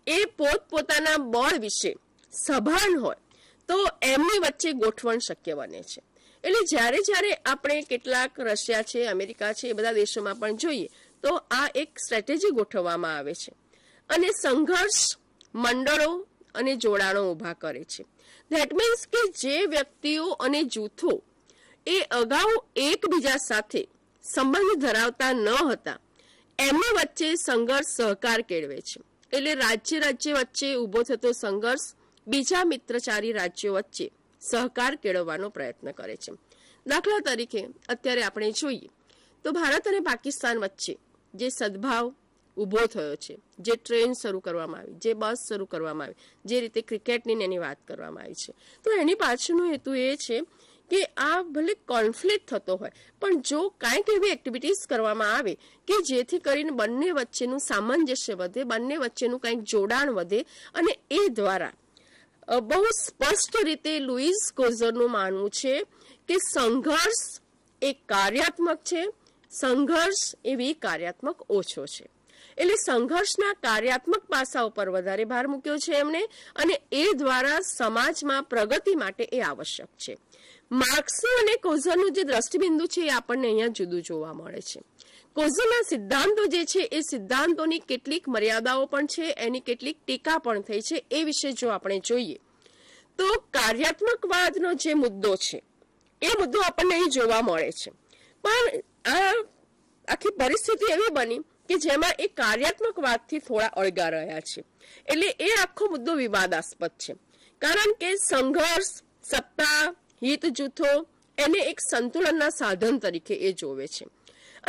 એ પોતપોતાના બળ વિશે સભાન હોય તો એમની વચ્ચે ગોઠવણ શક્ય બને છે. એટલે જ્યારે જ્યારે આપણે કેટલાક રશિયા છે, અમેરિકા છે, એ બધા દેશોમાં પણ જોઈએ તો આ એક સ્ટ્રેટેજી ગોઠવવામાં આવે છે અને સંઘર્ષ મંડળો અને જોડાણો ઊભા કરે છે. ધેટ મીન્સ કે જે વ્યક્તિઓ અને જૂથો એ અગાઉ એકબીજા સાથે સંબંધ ધરાવતા ન હતા એમની વચ્ચે સંઘર્ષ સહકાર કેળવે છે. એટલે રાજ્ય વચ્ચે ઊભો થતો સંઘર્ષ બીજા મિત્રચારી રાજ્યો વચ્ચે સહકાર કેળવવાનો પ્રયત્ન કરે છે. દાખલા તરીકે અત્યારે આપણે જોઈએ તો ભારત અને પાકિસ્તાન વચ્ચે જે સદભાવ ઊભો થયો છે, જે ટ્રેન શરૂ કરવામાં આવી, જે બસ શરૂ કરવામાં આવી, જે રીતે ક્રિકેટની એની વાત કરવામાં આવી છે, તો એની પાછળનો હેતુ એ છે કે આ ભલે કોન્ફ્લિક્ટ થતો હોય પણ જો કાંઈક એવી એક્ટિવિટીઝ કરવામાં આવે કે જેથી કરીને બંને વચ્ચેનું સામંજસ્ય વધે, બંને વચ્ચેનું કંઈક જોડાણ વધે અને એ દ્વારા બહુ સ્પષ્ટ રીતે લુઈસ કોઝરનું માનવું છે કે સંઘર્ષ એ કાર્યાત્મક છે, સંઘર્ષ એ વિકાર્યાત્મક ઓછો છે. એટલે સંઘર્ષના કાર્યાત્મક પાસા ઉપર વધારે ભાર મૂક્યો છે એમણે અને એ દ્વારા સમાજમાં પ્રગતિ માટે એ આવશ્યક છે. માર્ક્સનું અને કોઝરનું જે દ્રષ્ટિબિંદુ છે એ આપણને અહીંયા જુદું જોવા મળે છે. કોઝરના સિદ્ધાંતો જે છે એ સિદ્ધાંતોની કેટલીક મર્યાદાઓ પણ છે, એની કેટલીક ટીકા પણ થઈ છે. એ વિશે જો આપણે જોઈએ તો કાર્યાત્મકવાદનો જે મુદ્દો છે એ મુદ્દો આપણને અહીં જોવા મળે છે. પણ આ આખી પરિસ્થિતિ એવી બની કે જેમાં એ કાર્યાત્મકવાદથી થોડા અળગા રહ્યા છે. એટલે એ આખો મુદ્દો વિવાદાસ્પદ છે કારણ કે સંઘર્ષ, સત્તા, હિત જૂથો એને એક સંતુલનના સાધન તરીકે એ જોવે છે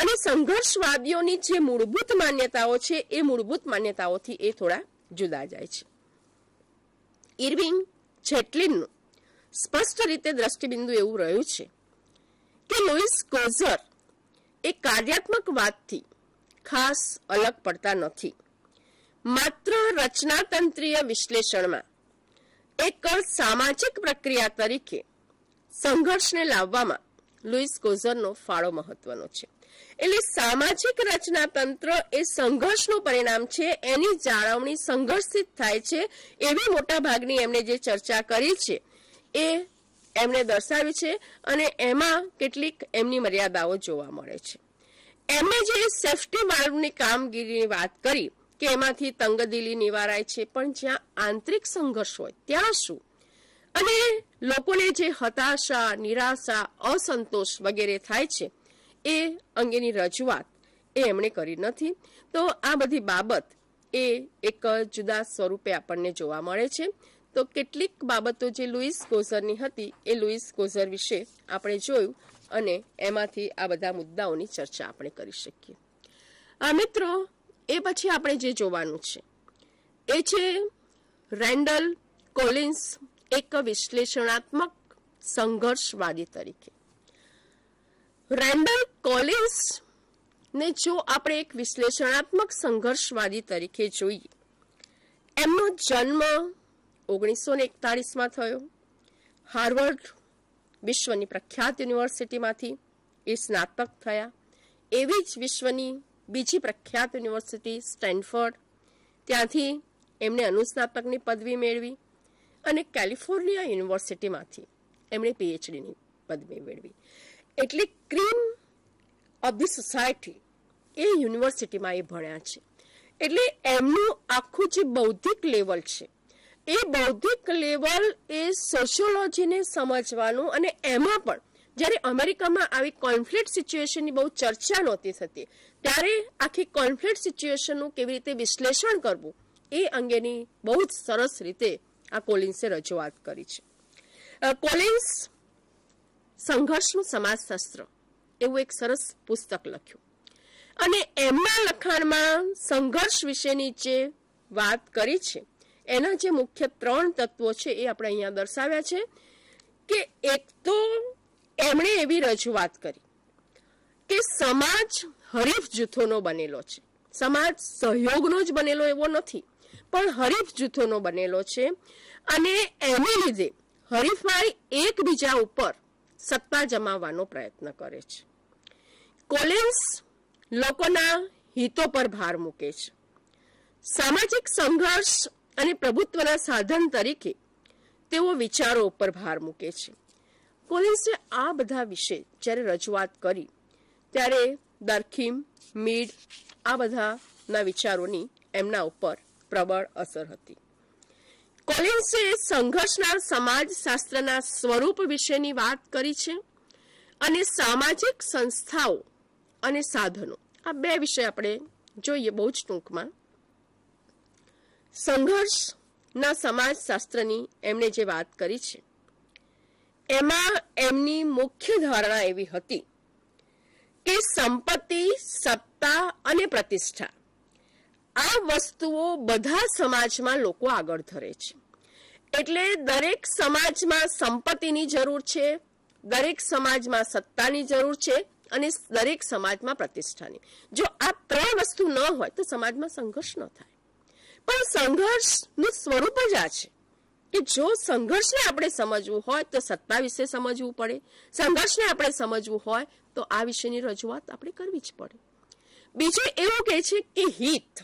અને સંઘર્ષવાદીઓની જે મૂળભૂત માન્યતાઓ છે એ મૂળભૂત માન્યતાઓથી એ થોડા જુદા જાય છે. ઇર્વિંગ જેટલિનનું સ્પષ્ટ રીતે દ્રષ્ટિબિંદુ એવું રહ્યું છે કે લુઈસ કોઝર એ કાર્યાત્મકવાદથી ખાસ અલગ પડતા નથી. માત્ર રચનાતંત્રીય વિશ્લેષણમાં એક સામાજિક પ્રક્રિયા તરીકે સંઘર્ષને લાવવામાં લુઈસ કોઝરનો ફાળો મહત્વનો છે. એટલે સામાજિક રચનાતંત્ર એ સંઘર્ષનું પરિણામ છે, એની જાળવણી સંઘર્ષથી થાય છે એવી મોટા ભાગની એમણે જે ચર્ચા કરી છે એ એમણે દર્શાવી છે અને એમાં કેટલીક એમની મર્યાદાઓ જોવા મળે છે. એમણે જે સેફટી વાલ્વની કામગીરીની વાત કરી કે એમાંથી તંગદિલી નિવારાય છે, પણ જ્યાં આંતરિક સંઘર્ષ હોય ત્યાં શું? અને લોકોને જે હતાશા, નિરાશા, અસંતોષ વગેરે થાય છે એ અંગેની રજૂઆત એ એમણે કરી નથી. તો આ બધી બાબત એ એક જુદા સ્વરૂપે આપણને જોવા મળે છે. તો કેટલીક બાબતો જે લુઈસ કોઝરની હતી એ લુઈસ કોઝર વિશે આપણે જોયું અને એમાંથી આ બધા મુદ્દાઓની ચર્ચા આપણે કરી શકીએ. મિત્રો, એ પછી આપણે જે જોવાનું છે એ છે રેન્ડલ કોલિન્સ એક વિશ્લેષણાત્મક સંઘર્ષવાદી તરીકે. રેન્ડલ કોલિન્સ ને જો આપણે એક વિશ્લેષણાત્મક સંઘર્ષવાદી તરીકે જોઈએ, એમનો જન્મ 1941માં થયો. હાર્વર્ડ વિશ્વની પ્રખ્યાત યુનિવર્સિટીમાંથી એ સ્નાતક થયા. એવી જ વિશ્વની બીજી પ્રખ્યાત યુનિવર્સિટી સ્ટેનફોર્ડ, ત્યાંથી એમણે અનુસ્નાતકની પદવી મેળવી અને કેલિફોર્નિયા યુનિવર્સિટીમાંથી એમણે પીએચડીની પદવી મેળવી. એટલે ક્રીમ ઓફ ધી સોસાયટી એ યુનિવર્સિટીમાં એ ભણ્યા છે. એટલે એમનું આખું જે બૌદ્ધિક લેવલ છે એ બૌદ્ધિક લેવલ એ સોશિયોલોજીને સમજવાનું અને એમાં પણ જ્યારે અમેરિકામાં આવી કોન્ફ્લિક્ટ સિચ્યુએશનની બહુ ચર્ચા નહોતી થતી ત્યારે આખી કોન્ફ્લિક્ટ સિચ્યુએશનનું કેવી રીતે વિશ્લેષણ કરવું એ અંગેની બહુ જ સરસ રીતે આ કોલિન્સે રજૂઆત કરી છે. કોલિન્સ સંઘર્ષનું સમાજશાસ્ત્ર એવું એક સરસ પુસ્તક લખ્યું અને એમના લખાણમાં સંઘર્ષ વિશેની જે વાત કરી છે એના જે મુખ્ય 3 તત્વો છે એ આપણે અહીંયા દર્શાવ્યા છે કે એક તો એમણે એવી રજૂઆત કરી કે સમાજ હરીફ જૂથોનો બનેલો છે. સમાજ સહયોગનો જ બનેલો એવો નથી, પણ હરીફ જૂથોનો બનેલો છે અને એને લીધે હરીફાઈ એકબીજા ઉપર સત્તા જમાવવાનો પ્રયત્ન કરે છે. કોલિન્સ લોકોના હિતો પર ભાર મૂકે છે. સામાજિક સંઘર્ષ અને પ્રભુત્વના સાધન તરીકે તેઓ વિચારો ઉપર ભાર મૂકે છે. કોલિન્સે આ બધા વિશે જ્યારે રજૂઆત કરી ત્યારે દરખીમ, મીડ આ બધાના વિચારોની એમના ઉપર પ્રબળ અસર હતી. કોલિન્સે સંઘર્ષના સમાજશાસ્ત્રના સ્વરૂપ વિશેની વાત કરી છે અને સામાજિક સંસ્થાઓ અને સાધનો આ બે વિષય આપણે જોઈએ બહુ જ ટૂંકમાં. સંઘર્ષના સમાજશાસ્ત્રની એમણે જે વાત કરી છે એમાં એમની મુખ્ય ધારણા એવી હતી કે સંપત્તિ, સત્તા અને પ્રતિષ્ઠા આ વસ્તુઓ બધા સમાજમાં લોકો આગળ ધરે છે. એટલે દરેક સમાજમાં સંપત્તિની જરૂર છે, દરેક સમાજમાં સત્તાની જરૂર છે અને દરેક સમાજમાં પ્રતિષ્ઠાની. જો આ ત્રણ વસ્તુ ન હોય તો સમાજમાં સંઘર્ષ ન થાય. પણ સંઘર્ષનું સ્વરૂપ જ આ છે કે જો સંઘર્ષને આપણે સમજવું હોય તો સત્તા વિશે સમજવું પડે, સંઘર્ષને આપણે સમજવું હોય તો આ વિશેની રજૂઆત આપણે કરવી જ પડે. બીજું એવું કહે છે કે હિત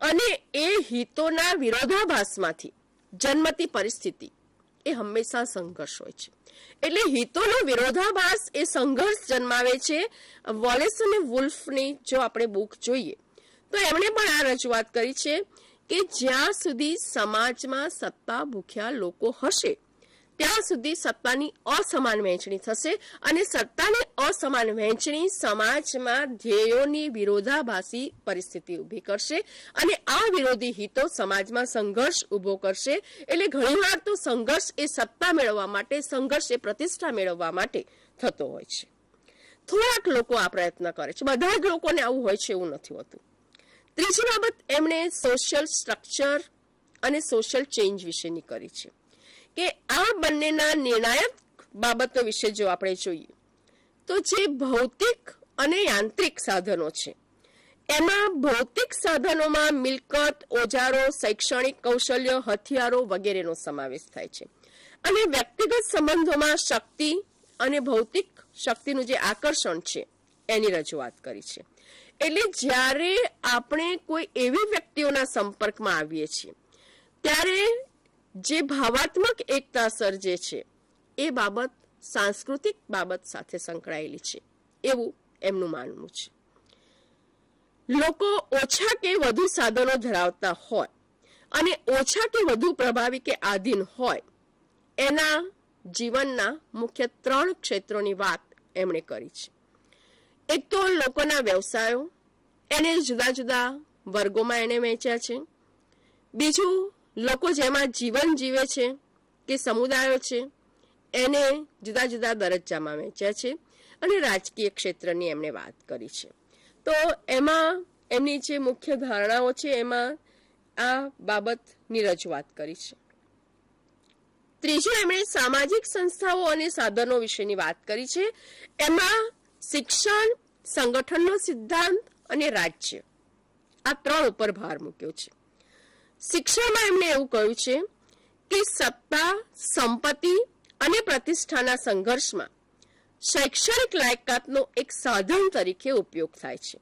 અને એ હિતોના વિરોધાભાસમાંથી જન્મતી પરિસ્થિતિ એ હંમેશા સંઘર્ષ હોય છે. એટલે હિતોનો વિરોધાભાસ એ સંઘર્ષ જન્માવે છે. વોલેસ અને વુલ્ફની જો આપણે બુક જોઈએ તો એમણે પણ આ રજૂઆત કરી છે કે જ્યાં સુધી સમાજમાં સત્તા ભૂખ્યા લોકો હશે ત્યાં સુધી સત્તાની અસમાન વહેંચણી થશે અને સત્તાની અસમાન વહેંચણી સમાજમાં ધ્યેયોની વિરોધાભાસી પરિસ્થિતિ ઊભી કરશે અને આ વિરોધી હિતો સમાજમાં સંઘર્ષ ઊભો કરશે. એટલે ઘણીવાર તો સંઘર્ષ એ સત્તા મેળવવા માટે, સંઘર્ષ એ પ્રતિષ્ઠા મેળવવા માટે થતો હોય છે. થોડાક લોકો આ પ્રયત્ન કરે છે, બધા જ લોકોને આવું હોય છે એવું નથી હોતું. ત્રીજી બાબત એમણે સોશિયલ સ્ટ્રક્ચર અને સોશિયલ ચેન્જ વિશેની કરી છે કે આ બંનેના નિર્ણાયક બાબતો વિશે જો આપણે જોઈએ તો જે ભૌતિક અને યાંત્રિક સાધનો છે એમાં ભૌતિક સાધનોમાં મિલકત, ઓજારો, શૈક્ષણિક કૌશલ્ય, હથિયારો વગેરેનો સમાવેશ થાય છે અને વ્યક્તિગત સંબંધોમાં શક્તિ અને ભૌતિક શક્તિનું જે આકર્ષણ છે એની રજૂઆત કરી છે. એટલે જ્યારે આપણે કોઈ એવી વ્યક્તિઓના સંપર્કમાં આવીએ છીએ ત્યારે જે ભાવાત્મક એકતા સર્જે છે એ બાબત સાંસ્કૃતિક બાબત સાથે સંકળાયેલી છે એવું એમનું માનવું છે. લોકો ઓછા કે વધુ સાધનો ધરાવતા હોય અને ઓછા કે વધુ પ્રભાવી કે આધીન હોય એના જીવનના મુખ્ય 3 ક્ષેત્રોની વાત એમણે કરી છે. એક તો લોકોના વ્યવસાયો, એને જુદા જુદા વર્ગોમાં એને વહેંચ્યા છે. બીજું લોકો જેમાં જીવન જીવે છે કે સમુદાયો છે એને જુદા જુદા દરજ્જામાં વહેંચ્યા છે અને રાજકીય ક્ષેત્રની એમણે વાત કરી છે. તો એમાં એમની જે મુખ્ય ધારણાઓ છે એમાં આ બાબતની રજૂઆત કરી છે. ત્રીજું એમણે સામાજિક સંસ્થાઓ અને સાધનો વિશેની વાત કરી છે. એમાં શિક્ષણ, સંગઠનનો સિદ્ધાંત અને રાજ્ય આ 3 ઉપર ભાર મૂક્યો છે. શિક્ષણમાં એમણે એવું કહ્યું છે કે સત્તા, સંપત્તિ અને પ્રતિષ્ઠાના સંઘર્ષમાં શૈક્ષણિક લાયકાતનો એક સાધન તરીકે ઉપયોગ થાય છે.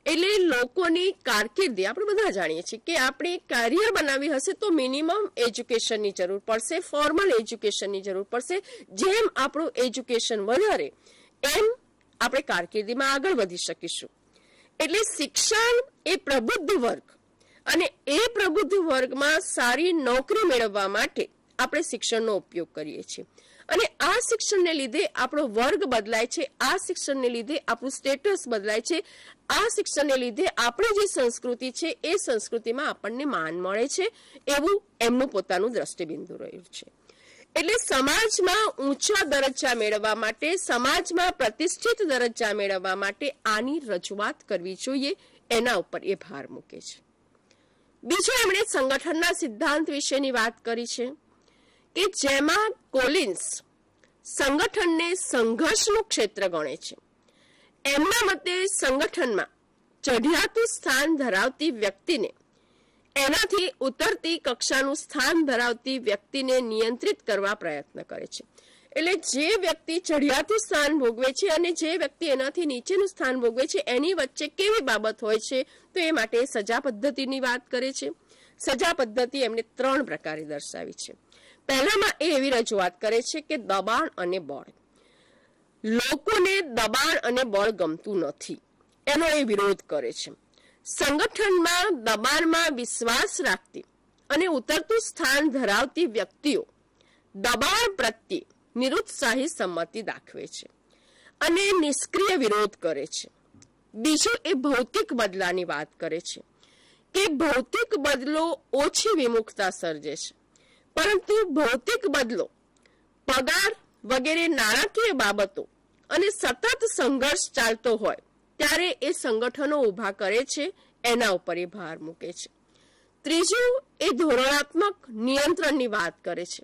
એટલે લોકોની કારકિર્દી આપણે બધા જાણીએ છીએ કે આપણે કરિયર બનાવવી હશે તો મિનિમમ એજ્યુકેશનની જરૂર પડશે, ફોર્મલ એજ્યુકેશનની જરૂર પડશે. જેમ આપણું એજ્યુકેશન વધારે એમ આપણે કારકિર્દીમાં આગળ વધી શકીશું. એટલે શિક્ષણ એ પ્રબુદ્ધ વર્ગ અને એ પ્રબુદ્ધ વર્ગમાં સારી નોકરી મેળવવા માટે આપણે શિક્ષણનો ઉપયોગ કરીએ છીએ અને આ શિક્ષણને લીધે આપણો વર્ગ બદલાય છે, આ શિક્ષણને લીધે આપણું સ્ટેટસ બદલાય છે, આ શિક્ષણને લીધે આપણે જે સંસ્કૃતિ છે એ સંસ્કૃતિમાં આપણને માન મળે છે એવું એમનું પોતાનું દ્રષ્ટિબિંદુ રહ્યું છે. એટલે સમાજમાં ઊંચા દરજ્જા મેળવવા માટે, સમાજમાં પ્રતિષ્ઠિત દરજ્જા મેળવવા માટે આની રજૂઆત કરવી જોઈએ એના ઉપર એ ભાર મૂકે છે. બીજું એમણે સંગઠનના સિદ્ધાંત વિશેની વાત કરી છે કે જેમાં કોલિન્સ સંગઠનને સંઘર્ષનું ક્ષેત્ર ગણે છે. એમના મતે સંગઠનમાં ચઢિયાતું સ્થાન ધરાવતી વ્યક્તિને એનાથી ઉતરતી કક્ષાનું સ્થાન ધરાવતી વ્યક્તિને નિયંત્રિત કરવા પ્રયત્ન કરે છે. એટલે જે વ્યક્તિ ચઢિયાતું સ્થાન ભોગવે છે અને જે વ્યક્તિ એનાથી નીચેનું સ્થાન ભોગવે છે એની વચ્ચે કેવી બાબત હોય છે તો એ માટે સજા પદ્ધતિની વાત કરે છે. સજા પદ્ધતિ એમણે 3 પ્રકારે દર્શાવી છે. પહેલામાં એ એવી રજૂઆત કરે છે કે દબાણ અને બળ, લોકોને દબાણ અને બળ ગમતું નથી, એનો એ વિરોધ કરે છે. સંગઠનમાં દબાણમાં વિશ્વાસ રાખતી અને ઉતરતું સ્થાન ધરાવતી વ્યક્તિઓ દબાણ પ્રત્યે નિરુત્સાહી સંમતિ દાખવે છે અને નિષ્ક્રિય વિરોધ કરે છે. બીજું એ ભૌતિક બદલાની વાત કરે છે કે ભૌતિક બદલો ઓછી વિમુખતા સર્જે છે, પરંતુ ભૌતિક બદલો પગાર વગેરે નાણાકીય બાબતો અને સતત સંઘર્ષ ચાલતો હોય ત્યારે એ સંગઠનો ઊભા કરે છે, એના ઉપર એ ભાર મૂકે છે. ત્રીજું એ ધોરણાત્મક નિયંત્રણની વાત કરે છે.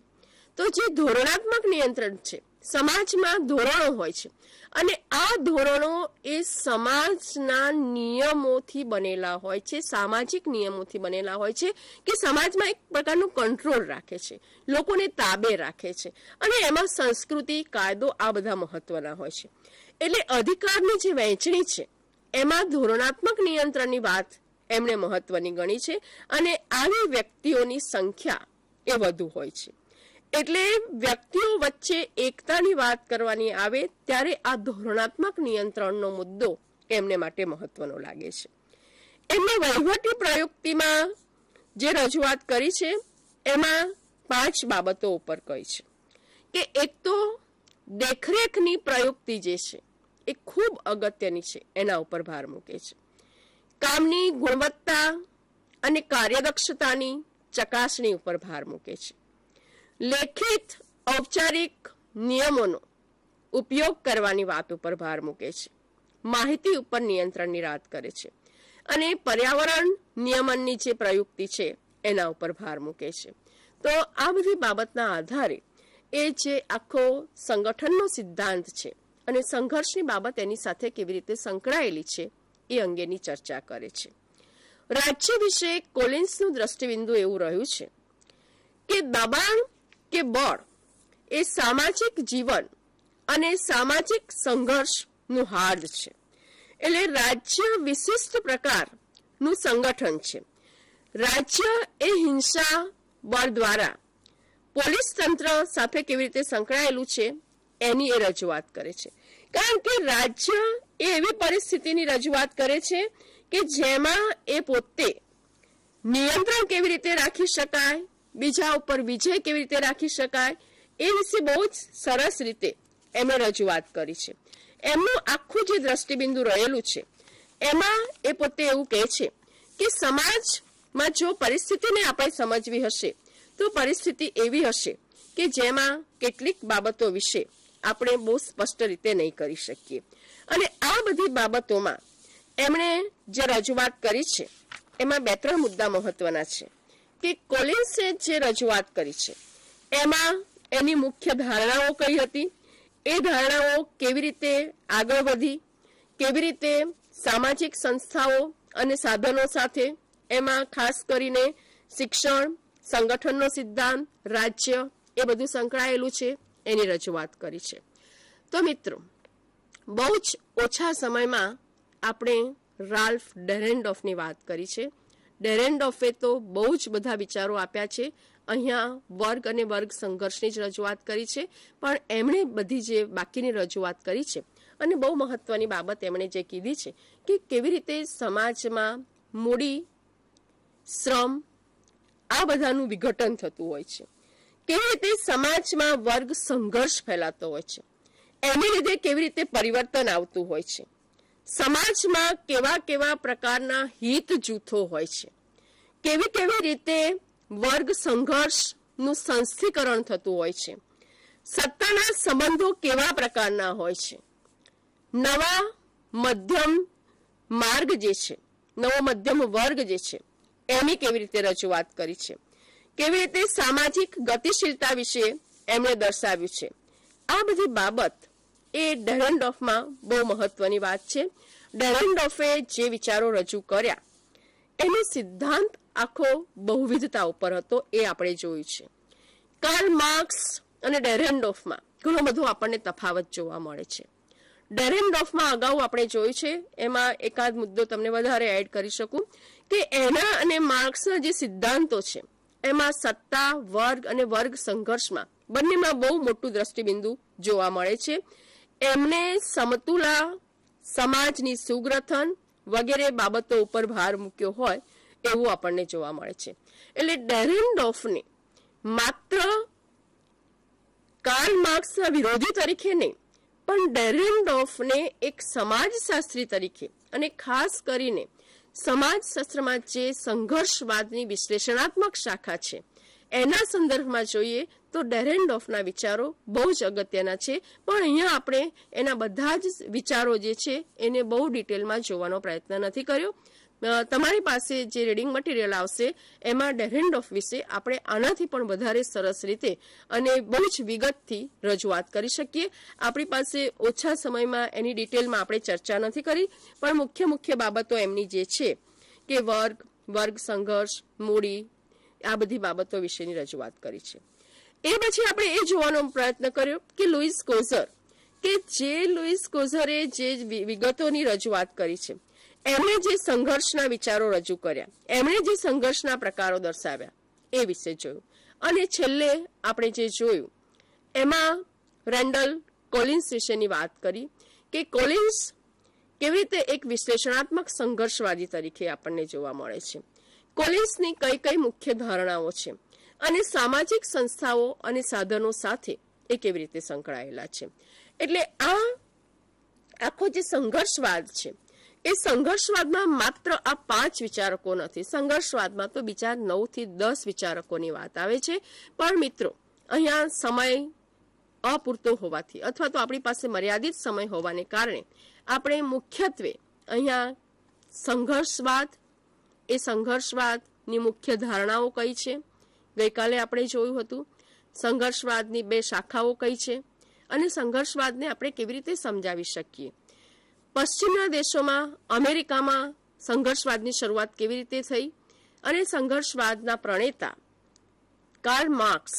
તો જે ધોરણાત્મક નિયંત્રણ છે, સમાજમાં ધોરણો હોય છે અને આ ધોરણો એ સમાજના નિયમોથી બનેલા હોય છે, સામાજિક નિયમોથી બનેલા હોય છે કે સમાજમાં એક પ્રકારનું કંટ્રોલ રાખે છે, લોકોને તાબે રાખે છે અને એમાં સંસ્કૃતિ, કાયદો આ બધા મહત્વના હોય છે. એટલે અધિકારની જે વહેંચણી છે એમાં ધોરણાત્મક નિયંત્રણની વાત એમણે મહત્વની ગણી છે અને આવી વ્યક્તિઓની સંખ્યા એ વધુ હોય છે. એટલે વ્યક્તિઓ વચ્ચે એકતાની વાત કરવાની આવે ત્યારે આ ધોરણાત્મક નિયંત્રણનો મુદ્દો એમને માટે મહત્વનો લાગે છે. એમને વહીવટી પ્રયુક્તિમાં જે રજૂઆત કરી છે એમાં 5 બાબતો ઉપર કહી છે કે એક તો દેખરેખની પ્રયુક્તિ જે છે એ ખૂબ અગત્યની છે, એના ઉપર ભાર મૂકે છે. કામની ગુણવત્તા અને કાર્યદક્ષતાની ચકાસણી ઉપર ભાર મૂકે છે. લેખિત ઔપચારિક નિયમોનો ઉપયોગ કરવાની વાત ઉપર ભાર મૂકે છે. માહિતી ઉપર નિયંત્રણની વાત કરે છે અને પર્યાવરણ નિયમનની જે પ્રયુક્તિ છે એના ઉપર ભાર મૂકે છે. તો આ બધી બાબતના આધારે એ જે આખો સંગઠનનો સિદ્ધાંત છે અને સંઘર્ષની બાબત એની સાથે કેવી રીતે સંકળાયેલી છે એ અંગેની ચર્ચા કરે છે. રાજ્ય વિશે કોલિન્સનું દ્રષ્ટિબિંદુ એવું રહ્યું છે કે દબાણ કે બળ એ સામાજિક જીવન અને સામાજિક સંઘર્ષનું હાર્દ છે. એટલે રાજ્ય વિશિષ્ટ પ્રકારનું સંગઠન છે. રાજ્ય એ હિંસા બળ દ્વારા પોલીસ તંત્ર સાથે કેવી રીતે સંકળાયેલું છે એની એ રજૂઆત કરે છે. કારણ કે રાજ્ય એ એવી પરિસ્થિતિની રજૂઆત કરે છે કે જેમાં એ પોતે નિયંત્રણ કેવી રીતે રાખી શકાય, બીજા ઉપર વિજય કેવી રીતે રાખી શકાય એ વિશે બહુ જ સરસ રીતે એમણે રજૂઆત કરી છે. એમનું આખું જે દ્રષ્ટિબિંદુ રહેલું છે એમાં એ પોતે એવું કહે છે કે સમાજમાં જો પરિસ્થિતિને આપણે સમજવી હશે તો પરિસ્થિતિ એવી હશે કે જેમાં કેટલીક બાબતો વિશે આપણે બહુ સ્પષ્ટ રીતે નહીં કરી શકીએ. અને આ બધી બાબતોમાં એમણે જે રજૂઆત કરી છે એમાં 2-3 મુદ્દા મહત્વના છે કે કોલિન્સે જે રજૂઆત કરી છે એમાં એની મુખ્ય ધારણાઓ કઈ હતી, એ ધારણાઓ કેવી રીતે આગળ વધી, કેવી રીતે સામાજિક સંસ્થાઓ અને સાધનો સાથે, એમાં ખાસ કરીને શિક્ષણ, સંગઠનનો સિદ્ધાંત, રાજ્ય એ બધું સંકળાયેલું છે એની રજૂઆત કરી છે. તો મિત્રો, બહુ જ ઓછા સમયમાં આપણે રાલ્ફ ડેરેન્ડોફની વાત કરી છે. ડેરેન્ડોફે તો બહુ જ બધા વિચારો આપ્યા છે. અહીંયા વર્ગ અને વર્ગ સંઘર્ષની જ રજૂઆત કરી છે, પણ એમણે બધી જે બાકીની રજૂઆત કરી છે અને બહુ મહત્વની બાબત એમણે જે કીધી છે કે કેવી રીતે સમાજમાં મૂડી, શ્રમ આ બધાનું વિઘટન થતું હોય છે, કેવી રીતે સમાજમાં વર્ગ સંઘર્ષ ફેલાતો હોય છે, એને લીધે કેવી રીતે પરિવર્તન આવતું હોય છે, સમાજમાં કેવા કેવા પ્રકારના હિત જૂથો હોય છે, કેવી કેવી રીતે વર્ગ સંઘર્ષનું સંસ્થીકરણ થતું હોય છે, સત્તાના સંબંધો કેવા પ્રકારના હોય છે, નવા મધ્યમ માર્ગ જે છે, નવો મધ્યમ વર્ગ જે છે એની કેવી રીતે રજૂઆત કરી છે, કેવી રીતે સામાજિક ગતિશીલતા વિશે એમણે દર્શાવ્યું છે. આ બધી બાબત એ ડેરેન્ડોફમાં બહુ મહત્વની વાત છે. ડેરેન્ડોફે જે વિચારો રજૂ કર્યા એનો સિદ્ધાંત આખો બહુવિધતા ઉપર હતો, એ આપણે જોયું છે. કાર્લ માર્ક્સ અને ડેરેન્ડોફમાં ઘણો બધો આપણને તફાવત જોવા મળે છે. ડેરેન્ડોફમાં અગાઉ આપણે જોયું છે, એમાં એકાદ મુદ્દો તમને વધારે એડ કરી શકું કે એના અને માર્ક્સના જે સિદ્ધાંતો છે એમાં સત્તા, વર્ગ અને વર્ગ સંઘર્ષમાં બંનેમાં બહુ મોટું દ્રષ્ટિબિંદુ જોવા મળે છે. એમને સમતુલા, સમાજની સુગ્રથન વગેરે બાબતો ઉપર ભાર મૂક્યો હોય એવું આપણને જોવા મળે છે. એટલે ડેરેનડોર્ફને માત્ર કાર્લ માર્ક્સના વિરોધી તરીકે નહીં, પણ ડેરેનડોર્ફને એક સમાજશાસ્ત્રી તરીકે અને ખાસ કરીને સમાજશાસ્ત્રમાં જે સંઘર્ષવાદની વિશ્લેષણાત્મક શાખા છે એના સંદર્ભમાં જોઈએ તો ડેરેનડોર્ફના વિચારો બહુ જ અગત્યના છે. પણ અહીંયા આપણે એના બધા જ વિચારો જે છે એને બહુ ડિટેલમાં જોવાનો પ્રયત્ન નથી કર્યો. તમારી પાસે જે રીડિંગ મટીરિયલ આવશે એમાં ડેરેનડોર્ફ વિશે આપણે આનાથી પણ વધારે સરસ રીતે અને બહુ જ વિગતથી રજૂઆત કરી શકીએ. આપણી પાસે ઓછા સમયમાં એની ડિટેલમાં આપણે ચર્ચા નથી કરી, પણ મુખ્ય બાબતો એમની જે છે કે વર્ગ સંઘર્ષ, મૂડી, આ બધી બાબતો વિશેની રજૂઆત કરી છે. એ પછી આપણે એ જોવાનો પ્રયત્ન કર્યો કે લુઈસ કોઝરે જે વિગતોની રજૂઆત કરી છે, એમણે જે સંઘર્ષના વિચારો રજૂ કર્યા, એમણે જે સંઘર્ષના પ્રકારો દર્શાવ્યા એ વિશે જોયું. અને છેલ્લે આપણે જે જોયું એમાં રેન્ડલ કોલિન્સ વિશેની વાત કરી કે કોલિન્સ કેવી રીતે એક વિશ્લેષણાત્મક સંઘર્ષવાદી તરીકે આપણને જોવા મળે છે. કોલિન્સની કઈ મુખ્ય ધારણાઓ છે અને સામાજિક સંસ્થાઓ અને સાધનો સાથે એ કેવી રીતે સંકળાયેલા છે. એટલે આ આખો જે સંઘર્ષવાદ છે એ સંઘર્ષવાદમાં માત્ર આ 5 વિચારકો નથી. સંઘર્ષવાદમાં તો બીજા 9 થી 10 વિચારકોની વાત આવે છે. પણ મિત્રો, અહીંયા સમય અપૂરતો હોવાથી અથવા તો આપણી પાસે મર્યાદિત સમય હોવાને કારણે આપણે મુખ્યત્વે અહીંયા સંઘર્ષવાદની મુખ્ય ધારણાઓ કઈ છે, ગઈકાલે આપણે જોયું હતું. સંઘર્ષવાદની 2 શાખાઓ કઈ છે અને સંઘર્ષવાદને આપણે કેવી રીતે સમજાવી શકીએ. પશ્ચિમના દેશોમાં, અમેરિકામાં સંઘર્ષવાદની શરૂઆત કેવી રીતે થઈ અને સંઘર્ષવાદના પ્રણેતા કાર્લ માર્ક્સ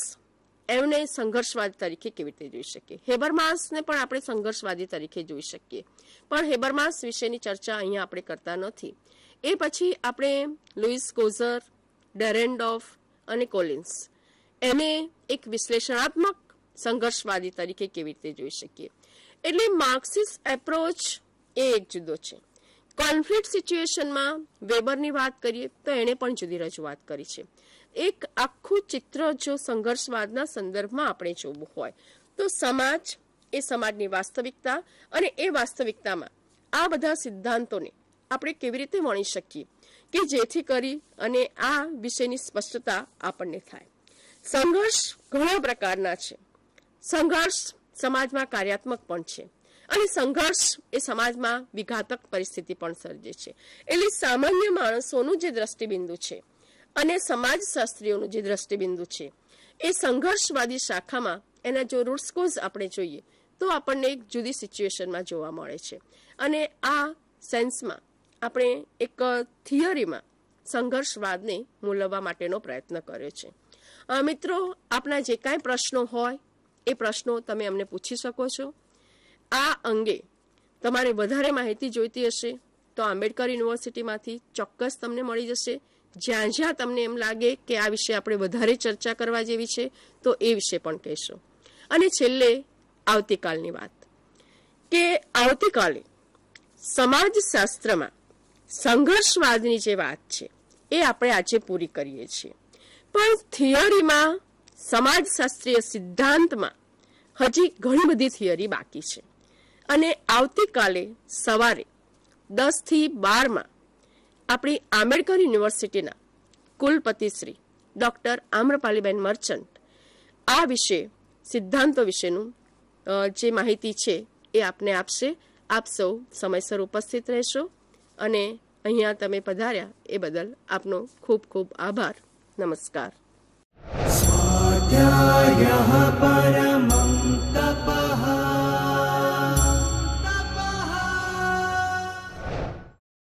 એમને સંઘર્ષવાદ તરીકે કેવી રીતે જોઈ શકીએ. હેબરમાસને પણ આપણે સંઘર્ષવાદી તરીકે જોઈ શકીએ, પણ હેબરમાસ વિશેની ચર્ચા અહીંયા આપણે કરતા નથી. એ પછી આપણે લુઈસ કોઝર, ડેરેનડોર્ફ અને કોલિન્સ એને એક વિશ્લેષણાત્મક સંઘર્ષવાદી તરીકે કેવી રીતે જોઈ શકીએ. એટલે માર્ક્સિસ્ટ એપ્રોચ એ એક જુદો છે. કોન્ફ્લિક્ટ સિચ્યુએશનમાં વેબરની વાત કરીએ તો એણે પણ જુદી રજૂઆત કરી છે. એક આખું ચિત્ર જો સંઘર્ષવાદના સંદર્ભમાં આપણે જોવું હોય તો સમાજ, એ સમાજની વાસ્તવિકતા અને એ વાસ્તવિકતામાં આ બધા સિદ્ધાંતોને આપણે કેવી રીતે વણી શકીએ કે જેથી કરી અને આ વિશેની સ્પષ્ટતા આપણને થાય. સંઘર્ષ ઘણા પ્રકારના છે. સંઘર્ષ સમાજમાં કાર્યાત્મક પણ છે અને સંઘર્ષ એ સમાજમાં વિઘાતક પરિસ્થિતિ પણ સર્જે છે. એટલે સામાન્ય માણસોનું જે દ્રષ્ટિબિંદુ છે અને સમાજશાસ્ત્રીઓનું જે દ્રષ્ટિબિંદુ છે એ સંઘર્ષવાદી શાખામાં એના જો રૂટ્સ કોઝ આપણે જોઈએ તો આપણને એક જુદી સિચ્યુએશનમાં જોવા મળે છે. અને આ સેન્સમાં આપણે એક થિયરીમાં સંઘર્ષવાદને મૂલવવા માટેનો પ્રયત્ન કર્યો છે. મિત્રો, આપના જે કાંઈ પ્રશ્નો હોય એ પ્રશ્નો તમે અમને પૂછી શકો છો. આ અંગે તમારે વધારે માહિતી જોઈતી હશે તો આંબેડકર યુનિવર્સિટીમાંથી ચોક્કસ તમને મળી જશે. જ્યાં તમને એમ લાગે કે આ વિશે આપણે વધારે ચર્ચા કરવા જેવી છે તો એ વિશે પણ કહેશો. અને છેલ્લે આવતીકાલની વાત કે આવતીકાલે સમાજશાસ્ત્રમાં સંઘર્ષવાદની જે વાત છે એ આપણે આજે પૂરી કરીએ છીએ, પણ થિયરીમાં, સમાજશાસ્ત્રીય સિદ્ધાંતમાં હજી ઘણી બધી થિયરી બાકી છે. અને આવતીકાલે સવારે 10 થી 12 આપણી આંબેડકર યુનિવર્સિટીના કુલપતિ શ્રી ડૉક્ટર આમ્રપાલીબેન મર્ચન્ટ આ વિશે, સિદ્ધાંતો વિશેનું જે માહિતી છે એ આપને આપશે. આપ સૌ સમયસર ઉપસ્થિત રહેશો અને અહીંયા તમે પધાર્યા એ બદલ આપનો ખૂબ ખૂબ આભાર. નમસ્કાર. સ્વાધ્યાય